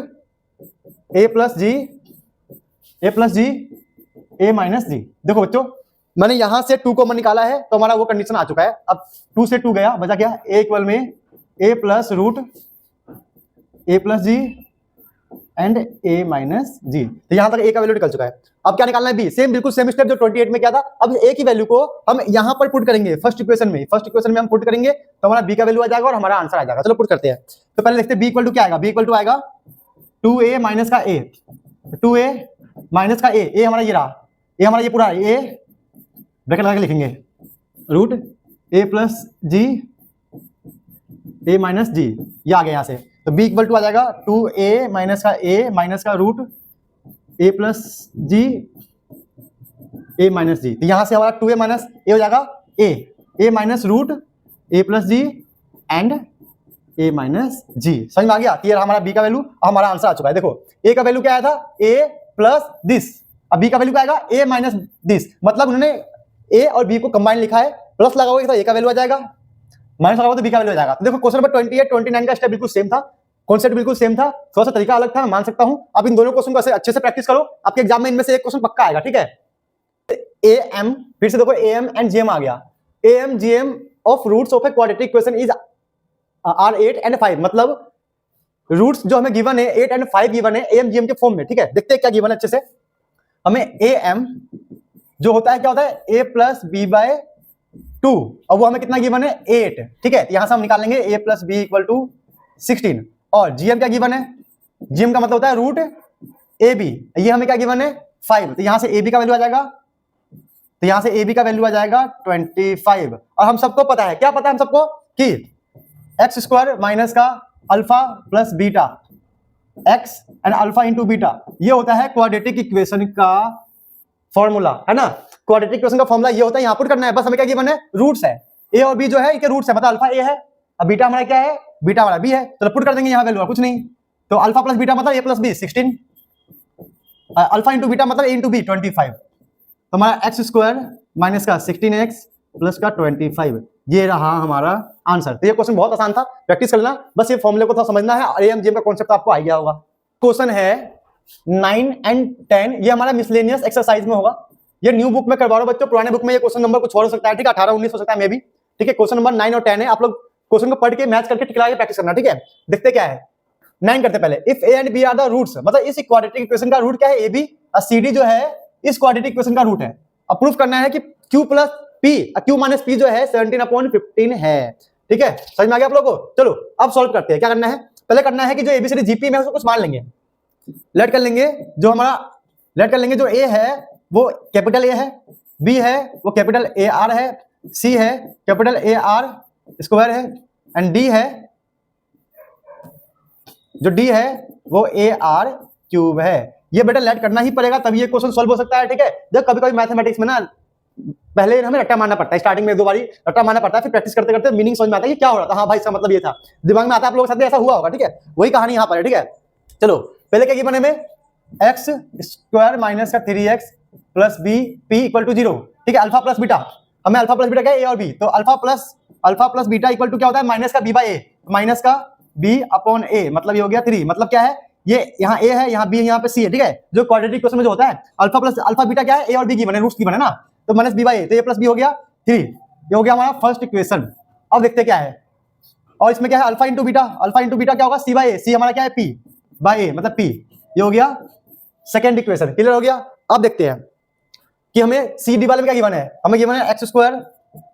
a plus g a minus g. देखो बच्चों मैंने यहां से 2 कॉमन निकाला है तो हमारा वो कंडीशन आ चुका है। अब 2 से 2 गया, बचा क्या a इक्वल में a plus root a plus g and a minus g. तो यहां तक a का वैल्यू निकल चुका है। अब क्या निकालना है b, सेम बिल्कुल सेम स्टेप जो 28 में किया था। अब a की वैल्यू को हम यहां पर पुट करेंगे फर्स्ट इक्वेशन में हम पुट करेंगे तो हमारा b का वैल्यू आ जाएगा और हमारा आंसर आ जाएगा। चलो पुट करते हैं। तो पहले देखते हैं b इक्वल टू क्या आएगा, b इक्वल टू आएगा 2a माइनस का a, 2a माइनस का a हमारा ये रहा, a हमारा ये पूरा a ब्रैकेट लगा के लिखेंगे root a plus g a minus g, ये आ गया यहाँ से। तो b इक्वल टू आ जाएगा 2a माइनस का root a plus g a minus g. तो यहाँ से हमारा 2a माइनस a हो जाएगा a minus root a plus g and a minus g. समझ में आ गया, ये हमारा b का वैल्यू, हमारा आंसर आ चुका है। देखो a का वैल्यू क्या आया था a प्लस दिस, अब b का वैल्यू क्या आएगा a माइनस दिस, मतलब उन्होंने a और b को कंबाइन लिखा है, प्लस लगाओगे तो a का वैल्यू आ जाएगा, माइनस लगाओगे तो b का वैल्यू आ जाएगा। तो देखो क्वेश्चन नंबर 28 29 का स्टेप बिल्कुल सेम था, कॉन्सेप्ट बिल्कुल सेम था, थोड़ा सा तरीका अलग था, मान सकता हूं। आप इन दोनों क्वेश्चन को अच्छे से प्रैक्टिस करो, आपके एग्जाम में इनमें से एक क्वेश्चन पक्का आएगा, ठीक है। am फिर से देखो am एंड gm आ गया, am gm of roots of a quadratic equation is are 8 and 5, मतलब रूट्स जो हमें गिवन है 8 एंड 5 गिवन है am gm के फॉर्म में, ठीक है। देखते हैं क्या गिवन है अच्छे से। हमें am जो होता है क्या होता है a प्लस बी बाय 2, और वो हमें कितना गिवन है 8, ठीक है। यहां से हम निकाल लेंगे a plus B equal to 16, और gm क्या गिवन है, gm का मतलब होता है रूट ab, ये हमें क्या गिवन है 5, तो यहां से ab का वैल्यू आ जाएगा, तो यहां से ab का वैल्यू आ जाएगा 25। और हम सबको पता है, क्या पता है हम सबको कि एक्स स्क्वायर माइनस का alpha plus beta, x and alpha into beta, ये होता है क्वाड्रेटिक इक्वेशन का फॉर्मूला, है ना। क्वाड्रेटिक इक्वेशन का फॉर्मूला ये होता है, यहां पुट करना है, बस हमें क्या गिवन है रूट्स है, a और b जो है इनके रूट्स है, मतलब अल्फा a है, अब बीटा हमारा क्या है, बीटा हमारा b है, तो पुट कर देंगे यहाँ वैल्यू, कुछ नहीं। तो अल्फा प्लस बीटा मतलब a plus b 16, alpha into beta मतलब a इंटू b 25, तो हमारा एक्स स्क्वायर माइनस का 16x प्लस का 25, ये रहा हमारा आंसर। तो ये क्वेश्चन बहुत आसान था, प्रैक्टिस कर लेना, बस ये फॉर्मूले को थोड़ा समझना है और am gm का कॉन्सेप्ट आपको आ गया होगा। क्वेश्चन है 9 एंड 10, ये हमारा मिसलेनियस एक्सरसाइज में होगा, ये न्यू बुक में करवा रहा हूं बच्चों, पुराने बुक में ये क्वेश्चन नंबर कुछ और हो सकता है, ठीक है, 18 19 हो सकता है मे भी, ठीक है। क्वेश्चन नंबर 9 और 10 है, आप लोग क्वेश्चन को पढ़ के मैच करके टिक लगा के प्रैक्टिस करना, ठीक है। देखते क्या है, 9 करते पहले, if a and b are the roots, मतलब इस क्वाड्रेटिक इक्वेशन का रूट क्या है ab, और cd जो है इस क्वाड्रेटिक इक्वेशन का रूट है। अब प्रूफ करना है कि q plus p, q minus p जो है 17/15 है, ठीक है। समझ में आ गया आप लोगों को। चलो अब सॉल्व करते हैं। क्या करना है, पहले करना है कि जो एबीसीडी जीपी में उसको कुछ मान लेंगे, लेट कर लेंगे, जो हमारा लेट कर लेंगे, जो a है वो कैपिटल a है, b है वो कैपिटल AR है, c है कैपिटल AR स्क्वायर है, एंड d है, जो d है वो AR क्यूब है। ये बेटा लेट करना ही पड़ेगा तभी ये क्वेश्चन सॉल्व हो सकता है, ठीक है। जब कभी कभी मैथमेटिक्स में ना पहले हमें रट्टा मारना पड़ता है, स्टार्टिंग में 2 बारी रट्टा मारना पड़ता है, फिर प्रैक्टिस करते करते मीनिंग समझ में आता है कि क्या हो रहा था, हाँ भाई इसका मतलब ये था, दिमाग में आता है। आप लोगों के साथ भी ऐसा हुआ होगा, ठीक है, वही कहानी यहाँ पर है, ठीक है। चलो पहले क्या गिवन है में एक्स स्क्वायर माइनस का 3x plus B P equal to 0, ठीक है। अल्फा प्लस बीटा, हमें अल्फा प्लस बीटा क्या है a और b, तो alpha plus beta equal to क्या होता है माइनस का b बाय a, माइनस का b अपॉन a, मतलब ये हो गया 3, मतलब क्या है ये यहाँ ए है, यहाँ बी है, यहाँ पे सी है, ठीक है। जो क्वाड्रेटिक इक्वेशन में जो होता है अल्फा प्लस अल्फा बीटा क्या है, ए और बी गिवन है, रूट्स गिवन है ना, तो माइनस बी बाई ए, तो ए प्लस बी हो गया 3, ये हो गया हमारा फर्स्ट इक्वेशन। अब देखते क्या है, और इसमें क्या है alpha into beta, alpha into beta क्या होगा सी बाई ए, सी हमारा क्या है पी बाई ए मतलब पी, ये हो गया सेकेंड इक्वेशन। क्लियर हो गया। अब देखते हैं कि हमें सी डी वाले में क्या गिवन है, हमें गिवन है एक्स स्क्वायर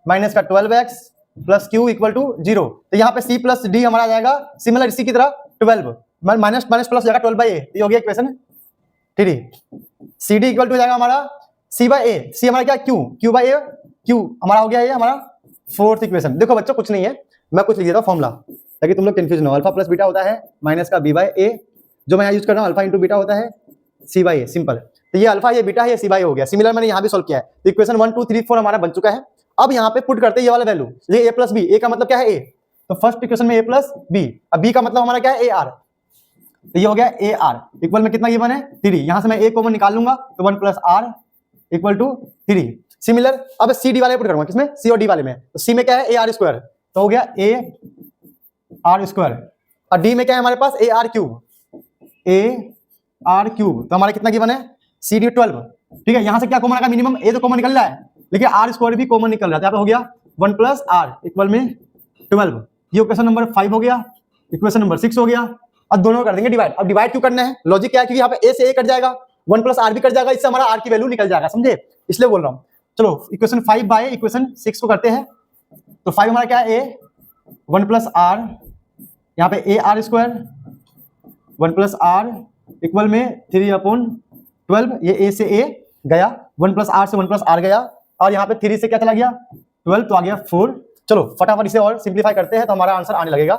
माइनस का 12x plus Q equal to 0, तो यहाँ पे सी प्लस डी हमारा आ जाएगा सिमिलर इसी की तरह 12 माइनस माइनस प्लस जाएगा 12 बाई ए, ये हो गया equation 3। C D equal to जाएगा हमारा सी बाई ए, सी हमारा क्या Q, Q by A, Q हमारा हो गया ये हमारा फोर्थ इक्वेशन। देखो बच्चों कुछ नहीं है, मैं कुछ लिख देता हूँ फॉर्मूला ताकि तुम लोग कंफ्यूजन हो। अल्फा प्लस बीटा होता है माइनस का बी बाई ए, जो मैं यहाँ यूज कर रहा हूँ अल्फा इंटू बीटा होता है सी बाई ए, सिंपल। तो ये अल्फा ये बीटा है, ये सी बाई हो गया। सिमिलर मैंने यहाँ भी सॉल्व किया है, तो इक्वेशन 1 2 3 4 हमारा बन चुका है। अब यहाँ पे पुट करते हैं ये वाला वैल्यू, ये ए प्लस बी, ए का मतलब क्या है ए, तो फर्स्ट इक्वेशन में ए प्लस बी, अब बी का मतलब हमारा क्या है ए आर, तो ये हो गया ए आर इक्वल में कितना गिवन है 3, यहाँ से मैं ए कॉमन निकाल लूंगा तो 1 plus R equal to 3। Similar अब सी डी वाले पुट करूंगा, किसमें सी और डी वाले में, तो सी में क्या है ए आर स्क्वायर, तो हो गया ए आर स्क्वायर, और डी में क्या है हमारे पास a r cube, a r cube, तो हमारा कितना गिवन है सी डी 12, ठीक है। यहाँ से क्या कॉमन आएगा मिनिमम, ए तो कॉमन निकल रहा है लेकिन आर स्क्वायर भी कॉमन निकल रहा है, तो यहाँ पे हो गया 1 प्लस आर इक्वल में 12, ये इक्वेशन नंबर 5 हो गया। इक्वेशन नंबर 6 हो गया। अब दोनों कर देंगे डिवाइड। अब डिवाइड क्यों करना है, लॉजिक क्या है, क्योंकि यहाँ पे ए से ए कट जाएगा, 1 प्लस आर भी कट जाएगा, इससे हमारा आर की वैल्यू निकल जाएगा, समझे, इसलिए बोल रहा हूँ। चलो इक्वेशन 5 बाय इक्वेशन 6 को करते हैं, तो 5 हमारा क्या है ए 1 प्लस आर, यहाँ पे A are square 1 plus R equal में 3/12, ये ए से ए गया, 1 प्लस आर से 1 प्लस आर गया, और यहाँ पे 3 से क्या चला गया 12, तो आ गया 4। चलो फटाफट इसे और सिंप्लीफाई करते हैं तो हमारा आंसर आने लगेगा,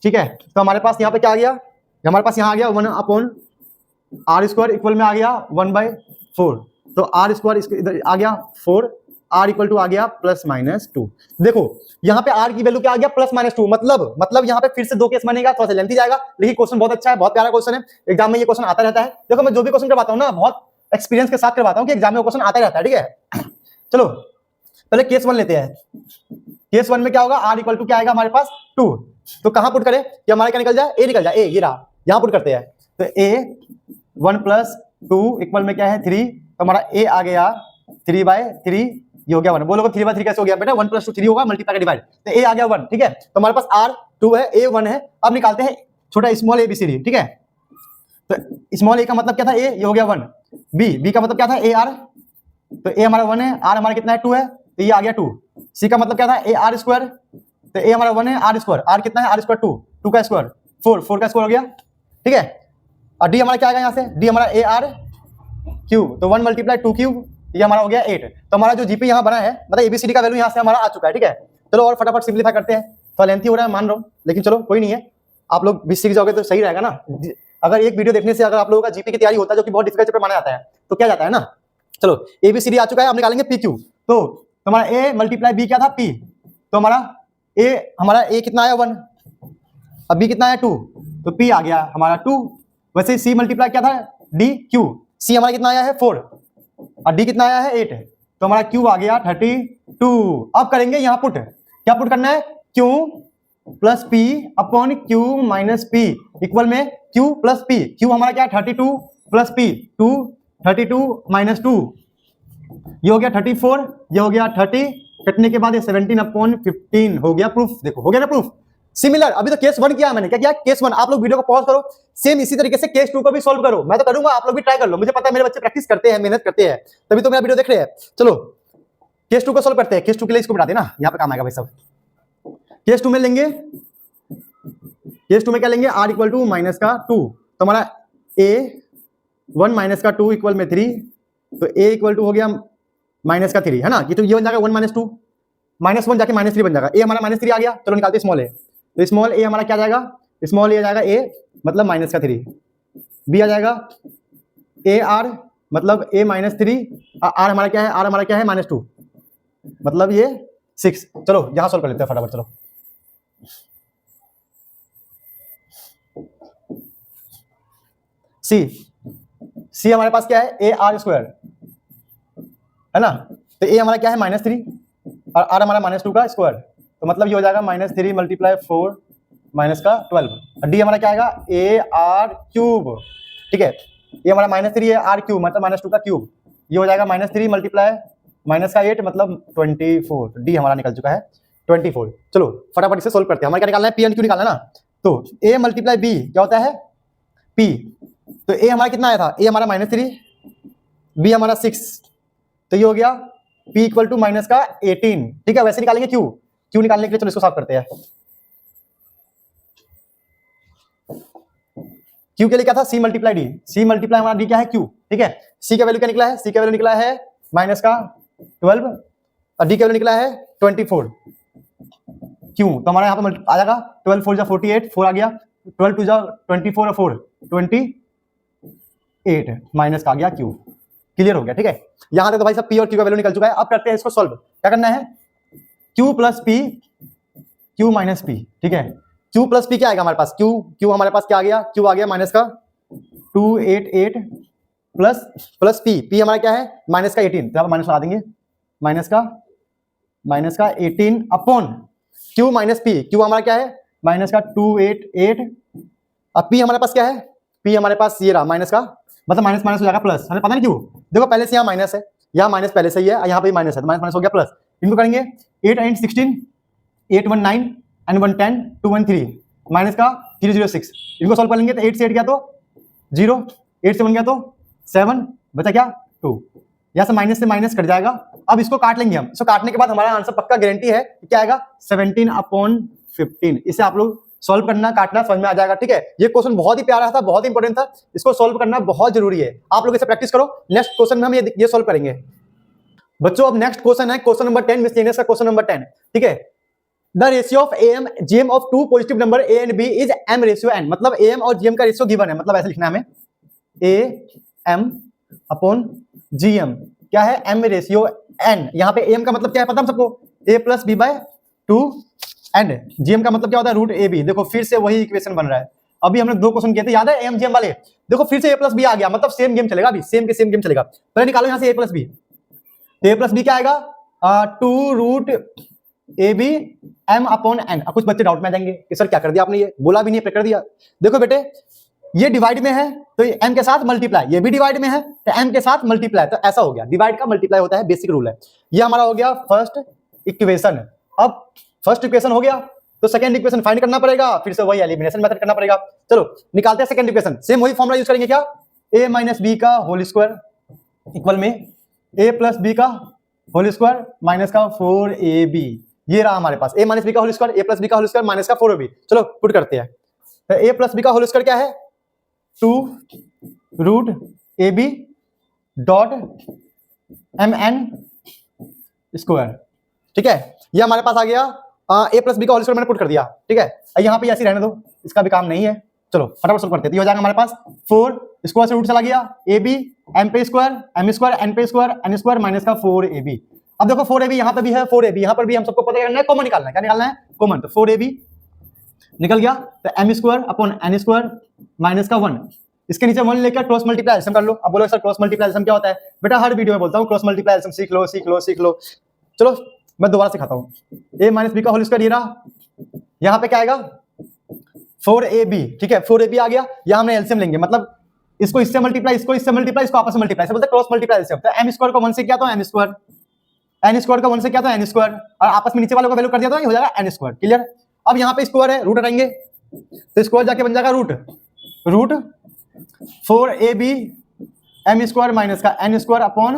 ठीक है। तो हमारे पास यहाँ पे क्या आ गया, हमारे पास यहाँ आ गया 1/r स्क्वायर इक्वल में आ गया 1/4, तो आर स्क्वायर इधर आ गया 4, आर इक्वल टू आ गया +-2। देखो यहाँ पे आर की वैल्यू क्या आ गया +-2, मतलब यहाँ पे फिर से 2 केस बनेगा, थोड़ा सा लेंथी जाएगा, लेकिन क्वेश्चन बहुत अच्छा है, बहुत प्यारा क्वेश्चन है, एग्जाम में ये क्वेश्चन आता रहता है। देखो मैं जो भी क्वेश्चन करवाता हूँ ना बहुत एक्सपीरियंस के साथ करवाता हूँ कि एग्जाम में क्वेश्चन आता रहता है, ठीक है। चलो पहले केस 1 लेते हैं। केस 1 में क्या होगा, आर इक्वल टू क्या आएगा हमारे पास 2, तो कहां पुट करें कि हमारे क्या निकल जाए, ए निकल जाए, ए ये रहा, यहां पुट करते हैं, तो ए 1 + 2 इक्वल में क्या है 3, तो हमारा ए आ गया 3/3, ये हो गया 1। बोलोगे 3/3 कैसे हो गया बेटा, 1 + 2 3 होगा, मल्टीप्लाई का डिवाइड, तो ए आ गया 1, ठीक है। तो हमारे पास आर 2 है, ए 1 है। अब निकालते हैं छोटा small A B C D, ठीक है। तो स्मॉल ए का मतलब क्या था ए, ये हो गया 1, बी का मतलब क्या था ए आर, तो ए हमारा 1 है, आर हमारा कितना है 2 है, तो ये आ गया 2। सी का मतलब क्या था ए आर स्क्वायर, तो ए हमारा 1 है, आर स्क्वायर, आर कितना है आर स्क्वायर 2, 2 का स्क्वायर 4 का स्क्वायर हो गया, ठीक है। और डी हमारा क्या आएगा यहाँ से, डी हमारा ए आर क्यूब, तो 1 × 2 क्यूब, ये हमारा हो गया 8। तो हमारा जो जीपी यहाँ बना है मतलब एबीसीडी का वैल्यू यहाँ से हमारा आ चुका है, ठीक है। चलो और फटाफट सिंप्लीफाई करते हैं, थोड़ा लेंथी हो रहा है मान रहा हूँ, लेकिन चलो कोई नहीं है, आप लोग भी सीख जाओगे तो सही रहेगा ना। अगर एक वीडियो देखने से अगर आप लोगों का जीपी की तैयारी होता है, जो कि बहुत डिफिकल्ट चैप्टर माना जाता है, तो क्या जाता है ना। चलो एबीसीडी आ चुका है, अब निकालेंगे पी क्यू, तो हमारा ए मल्टीप्लाई बी क्या था पी, तो हमारा ए कितना आया 1, अब बी कितना आया 2, तो पी आ गया हमारा 2। वैसे सी मल्टीप्लाई क्या था डी क्यू, सी हमारा कितना आया है 4 और डी कितना आया है 8, तो हमारा क्यू आ गया 32। अब करेंगे यहाँ पुट, क्या पुट करना है, Q plus P upon Q minus P equal में क्यू प्लस पी, क्यू हमारा क्या है 32 प्लस पी 2, 32 - 2, ये हो गया 34, ये हो गया 30, कटने के बाद ये 17/15 हो गया प्रूफ। देखो हो गया ना प्रूफ। सिमिलर अभी तो केस 1 किया मैंने, क्या किया केस 1। आप लोग वीडियो को पॉज करो, सेम इसी तरीके से केस 2 को भी सॉल्व करो, मैं तो करूंगा, आप लोग भी ट्राई कर लो, मुझे पता है मेरे बच्चे प्रैक्टिस करते हैं, मेहनत करते हैं, तभी तो मेरा वीडियो देख रहे हैं। चलो केस 2 को सॉल्व करते हैं, केस 2 के लिए इसको बता देना, यहाँ पे काम आएगा भाई सब। केस 2 में लेंगे, केस 2 में क्या लेंगे, r इक्वल टू -2, तो हमारा a 1 - 2 इक्वल में 3, तो a इक्वल टू हो गया -3 है ना, ये तो ये बन जाएगा 1 - 2 -1 जाके -3 बन जाएगा, a हमारा -3 आ गया। चलो निकालते स्मॉल a, तो स्मॉल a हमारा क्या जाएगा, स्मॉल a आ जाएगा a मतलब -3, b आ जाएगा a r मतलब a -3, r हमारा क्या है, r हमारा क्या है -2 मतलब ये 6। चलो यहां सॉल्व कर लेते हैं फटाफट, चलो सी हमारे पास क्या है ए आर स्क्वायर है ना, तो ए हमारा क्या है -3 और आर हमारा -2 का स्क्वायर, तो मतलब ये हो जाएगा -3 × 4 माइनस का 12, डी हमारा क्या आएगा ए आर क्यूब, ठीक है। ये हमारा -3 है, आर क्यूब मतलब -2 का क्यूब, ये हो जाएगा -3 मल्टीप्लाई माइनस का 8 मतलब 24, डी हमारा निकल चुका है 24। चलो फटाफट इसे सोल्व करते हैं, हमारे क्या निकालना है, पी एन क्यू निकालना है ना। तो ए मल्टीप्लाई बी क्या होता है पी, तो ए हमारा कितना आया था, ए हमारा -3, बी हमारा 6, तो ये हो गया p इक्वल टू माइनस का 18, ठीक है। वैसे निकालेंगे क्यू, क्यू निकालने के लिए चलो इसको साफ करते हैं। क्यू के लिए क्या था C multiply D, C multiply हमारा डी क्या है क्यू, ठीक है। सी का वैल्यू क्या निकला है, सी का वैल्यू निकला है माइनस का 12 और डी का वैल्यू निकला है 24, क्यू तो हमारा यहाँ पे आ जाएगा 12 4 जा 48, 4 आ गया, 12 2 जा 24 और 4 28 माइनस का आ गया क्यू, क्लियर हो गया, ठीक है। यहां तक तो भाई सब पी और क्यू का वैल्यू निकल चुका है। अब करते हैं इसको सॉल्व, क्या करना है Q plus P Q minus P, ठीक है। क्यू प्लस पी क्या आएगा हमारे पास, क्यू हमारे पास क्या आ गया, क्यू आ गया माइनस का 288 प्लस पी हमारा क्या है माइनस का 18, तो आप माइनस लगा देंगे, माइनस का 18 upon Q minus P, Q हमारा क्या है माइनस का 288, अब पी हमारे पास क्या है, पी हमारे पास ये रहा माइनस का, मतलब माइनस माइनस हो जाएगा प्लस, हमें पता नहीं क्यों, देखो पहले से यहाँ माइनस है, यहाँ माइनस पहले से ही है, यहाँ पे माइनस है, तो माइनस माइनस हो गया प्लस, इनको करेंगे 8 एंड 16 819 एंड 110 213 माइनस का 006, इनको सॉल्व कर लेंगे तो 8 से 8 गया तो 0, 8 से 1 गया तो 7, बचा क्या 2, यहाँ से माइनस कट जाएगा। अब इसको काट लेंगे हम, इसको काटने के बाद हमारा आंसर पक्का गारंटी है क्या आएगा 17/15, इसे आप लोग सॉल्व करना काटना समझ में आ जाएगा, ठीक है। ये क्वेश्चन बहुत ही प्यारा था, बहुत ही इंपॉर्टेंट था, इसको सॉल्व करना बहुत जरूरी है, आप लोग इसे प्रैक्टिस करो। नेक्स्ट क्वेश्चन में हम ये सॉल्व करेंगे बच्चों। अब नेक्स्ट क्वेश्चन है क्वेश्चन नंबर 10 मिसलेनियस का क्वेश्चन नंबर 10, ठीक है। The ratio of M GM of two positive number A and B is M ratio N, मतलब एम और जीएम का रेशियो गिवन है, मतलब ऐसे लिखना है हमें ए एम अपॉन जीएम क्या है एम रेशियो एन। यहाँ पे एम का मतलब क्या है पता हम सबको, a plus b by 2 and GM का मतलब क्या होता है रूट ए बी। देखो फिर से वही इक्वेशन बन रहा है, अभी हमने 2 क्वेश्चन किए थे याद है एम जीएम वाले, देखो फिर से ए प्लस बी आ गया, मतलब सेम गेम चलेगा, अभी सेम के सेम गेम चलेगा। पहले निकालो यहाँ से ए प्लस बी, तो ए प्लस बी क्या आएगा 2 रूट ए बी एम अपॉन एन। कुछ बच्चे डाउट में आ जाएंगे कि सर क्या कर दिया आपने, ये बोला भी नहीं कर दिया। देखो बेटे ये डिवाइड में है तो एम के साथ मल्टीप्लाई, ये भी डिवाइड में है तो एम के साथ मल्टीप्लाई, तो ऐसा हो गया डिवाइड का मल्टीप्लाई होता है, बेसिक रूल है। ये हमारा हो गया फर्स्ट इक्वेशन। अब फर्स्ट इक्वेशन हो गया तो सेकंड इक्वेशन फाइंड करना पड़ेगा, फिर से वही एलिमिनेशन मेथड करना पड़ेगा। चलो निकालते हैं सेकंड इक्वेशन, सेम वही फॉर्मूला यूज करेंगे क्या, a माइनस बी का होल स्क्वायर इक्वल में a प्लस बी का होल स्क्वायर माइनस का 4ab। ये रहा हमारे पास a माइनस बी का whole square, a plus B का होल स्क्वायर माइनस का 4ab। चलो पुट करते हैं, तो a प्लस बी का होल स्क्वायर क्या है 2 रूट ए B dot M N square, ठीक है। ये हमारे पास आ गया a प्लस बी का होल स्क्वायर मैंने पुट कर दिया, ठीक है। यहाँ पे ऐसे रहने दो, इसका भी काम नहीं है। चलो फटाफट सॉल्व करते हैं, ये हो जाएगा हमारे पास 4 स्क्वायर से रूट चला गया ए बी एम पे स्क्वायर एम स्क्वायर एन पे स्क्वायर एन स्क्वायर माइनस का 4ab। अब देखो 4ab यहाँ पे भी है, 4ab यहाँ पर भी, हम सबको पता है कॉमन निकालना है, क्या निकालना है कॉमन, तो 4ab निकल गया, तो M square upon N square minus का 1, इसके नीचे 1 लेकर क्रॉस मल्टीप्लाई कर लो। अब बोलो सर क्रॉस मल्टीप्लाई क्या होता है, बेटा हर वीडियो में बोलता हूँ क्रॉस मल्टीप्लाई सीख लो सीख लो सीख लो। चलो मैं दोबारा सिखाता हूँ, a माइनस बी का होल स्क्वायर ये रहा, यहाँ पे क्या आएगा 4ab, ठीक है 4ab आ गया, यहाँ हमने एलसीएम लेंगे, मतलब इसको इससे मल्टीप्लाई इसको इससे मल्टीप्लाई इसको आपस में मल्टीप्लाई, बोलते क्रॉस मल्टीप्लाई से होता है। एम स्क्वायर को 1 से किया तो एम स्क्वायर, एन स्क्वायर को 1 से किया तो एन स्क्वायर, और आपस में नीचे वालों का वैल्यू कर दिया तो ये हो जाएगा एन स्क्वायर, क्लियर। अब यहाँ पे स्क्वायर है, रूट हटाएंगे तो स्क्वायर जाके बन जाएगा root 4ab m square minus का N square upon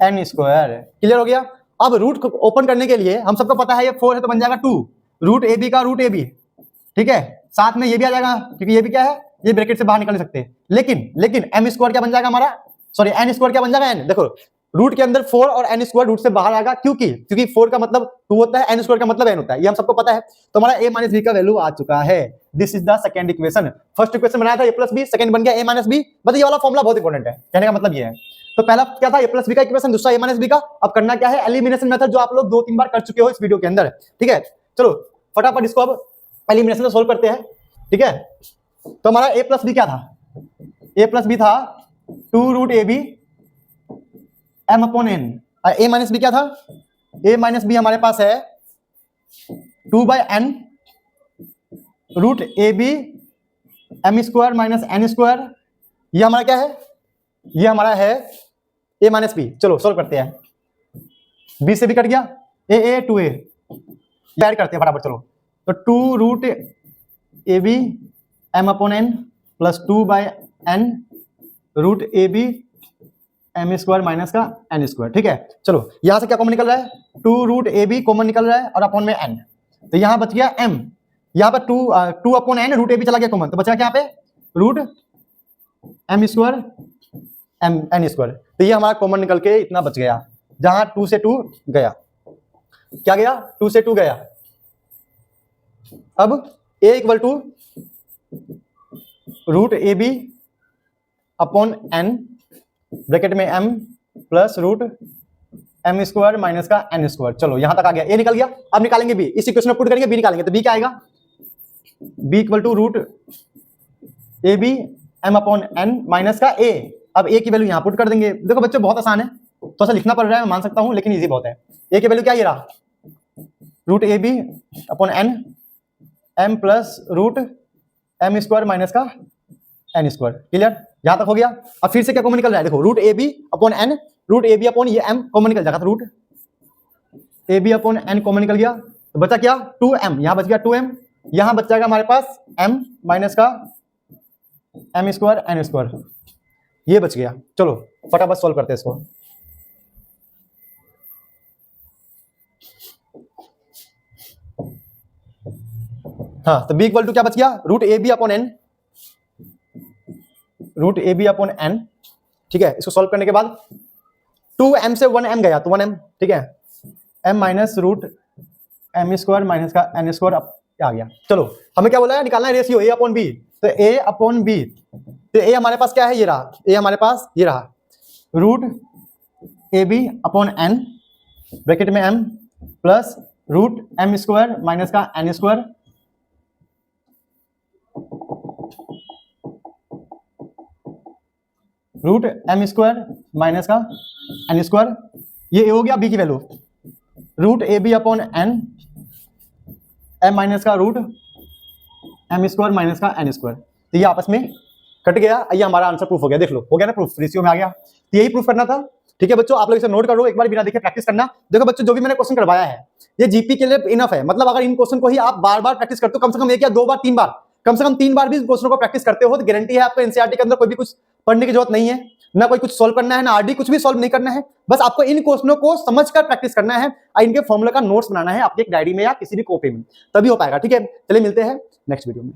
N square, clear हो गया। अब रूट ओपन करने के लिए हम सबको पता है ये 4 है तो बन जाएगा 2 रूट ए बी का रूट ए बी, ठीक है। साथ में ये भी आ जाएगा क्योंकि ये भी क्या है, ये ब्रैकेट से बाहर निकल नहीं सकते, लेकिन एम स्क्वायर क्या बन जाएगा हमारा, सॉरी एन स्क्वायर क्या बन जाएगा एन। देखो रूट के अंदर 4 और एन स्क्वायर रूट से बाहर आएगा, क्योंकि 4 का मतलब 2 होता है, एन स्क्वायर का मतलब एन होता है, ये हम सबको पता है। तो हमारा a माइनस बी का वैल्यू आ चुका है। This is the second equation. First equation बनाया था a प्लस बी, सेकंड बन गया a माइनस बी। मतलब ये वाला फॉर्मूला बहुत इंपॉर्टेंट है, कहने का मतलब ये है। तो पहला क्या था a प्लस बी का इक्वेशन, दूसरा a माइनस बी का। अब करना क्या है, एलिमिनेशन मेथड, जो आप लोग 2-3 बार कर चुके हो इस वीडियो के अंदर, ठीक है। चलो फटाफट इसको अब एलिमिनेशन में सोल्व करते हैं, ठीक है। तो हमारा a प्लस बी क्या था, a प्लस बी था 2 रूट ए बी एम अपॉन एन, और a माइनस बी क्या था, a माइनस बी हमारे पास है 2 by N root A B M square minus N square, ये हमारा क्या है, ये हमारा है ए माइनस बी। चलो सोल्व करते हैं, बी से भी कट गया, ए टू ए ऐड करते हैं फटाफट। चलो तो 2 root A B M upon N plus 2 by N root A B M square minus का एन स्क्वायर। ठीक है, चलो यहां से क्या कॉमन निकल रहा है, 2 रूट ए बी कॉमन निकल रहा है और अपॉन में एन, तो यहां बच गया एम, यहां पर 2 अपॉन एन रूट ए बी चला गया कॉमन, तो बचा क्या यहाँ पे root M square M N square. तो ये हमारा कॉमन निकल के इतना बच गया, जहां 2 से 2 गया, क्या गया 2 से 2 गया। अब a equal to root A B upon N bracket में m plus root M square minus का एन स्क्वायर। चलो यहां तक आ गया, a निकल गया। अब निकालेंगे b, इस इक्वेशन में पुट करेंगे b निकालेंगे, तो b क्या आएगा, b equal to root A B M upon N minus का a। अब a की वैल्यू यहां पुट कर देंगे। देखो बच्चों बहुत आसान है, तो ऐसा लिखना पड़ रहा है मैं मान सकता हूं, लेकिन इजी बहुत है। a की वैल्यू क्या ये रहा, root A B upon N M plus root M square minus का एन स्क्वायर। क्लियर, यहां तक हो गया। अब फिर से क्या कॉमन निकल रहा है, देखो root A B upon N, root A B upon ये एम कॉमन निकल जाएगा, तो root A B upon N common निकल गया, तो बचा क्या 2m, यहां बच गया 2m, यहां बच जाएगा हमारे पास m माइनस का एम स्क्वायर एन स्क्वायर, ये बच गया। चलो फटाफट सॉल्व करते हैं इसको। हाँ, तो b इक्वल टू क्या बच गया, root A B upon N, root A B upon N. ठीक है, इसको सॉल्व करने के बाद 2m से 1m गया, तो 1m। ठीक है, m minus root M square minus का एन स्क्वायर आ गया। चलो हमें क्या बोला है, निकालना है रेशियो a अपॉन b, तो a अपॉन b, तो a हमारे पास क्या है, ये रहा, a हमारे पास ये रहा, root A B upon N bracket में m plus root M square minus का N square, root M square minus का एन स्क्वायर, ये हो गया b की value, root A B upon N m minus का रूट एम स्क्वायर माइनस का N square, तो ये आपस में कट गया। ये हमारा आंसर प्रूफ हो गया, देख लो हो गया ना प्रूफ, रेशियो में आ गया। तो यही प्रूफ करना था। ठीक है बच्चों, आप लोग इसे नोट करो, एक बार बिना देखे प्रैक्टिस करना। देखो बच्चों, जो भी मैंने क्वेश्चन करवाया है ये जीपी के लिए इनफ है, मतलब अगर इन क्वेश्चन को ही आप बार बार प्रैक्टिस करते हो, कम से कम 1 या 2 बार 3 बार, कम से कम 3 बार भी क्वेश्चन को प्रैक्टिस करते हो, तो गारंटी है आपको एनसीईआरटी के अंदर कोई भी कुछ पढ़ने की जरूरत नहीं है, ना कोई कुछ सॉल्व करना है, ना आरडी कुछ भी सॉल्व नहीं करना है। बस आपको इन क्वेश्चनों को समझकर प्रैक्टिस करना है, इनके फॉर्मूला का नोट्स बनाना है आपकी एक डायरी में या किसी भी कॉपी में, तभी हो पाएगा। ठीक है, चलिए मिलते हैं नेक्स्ट वीडियो में।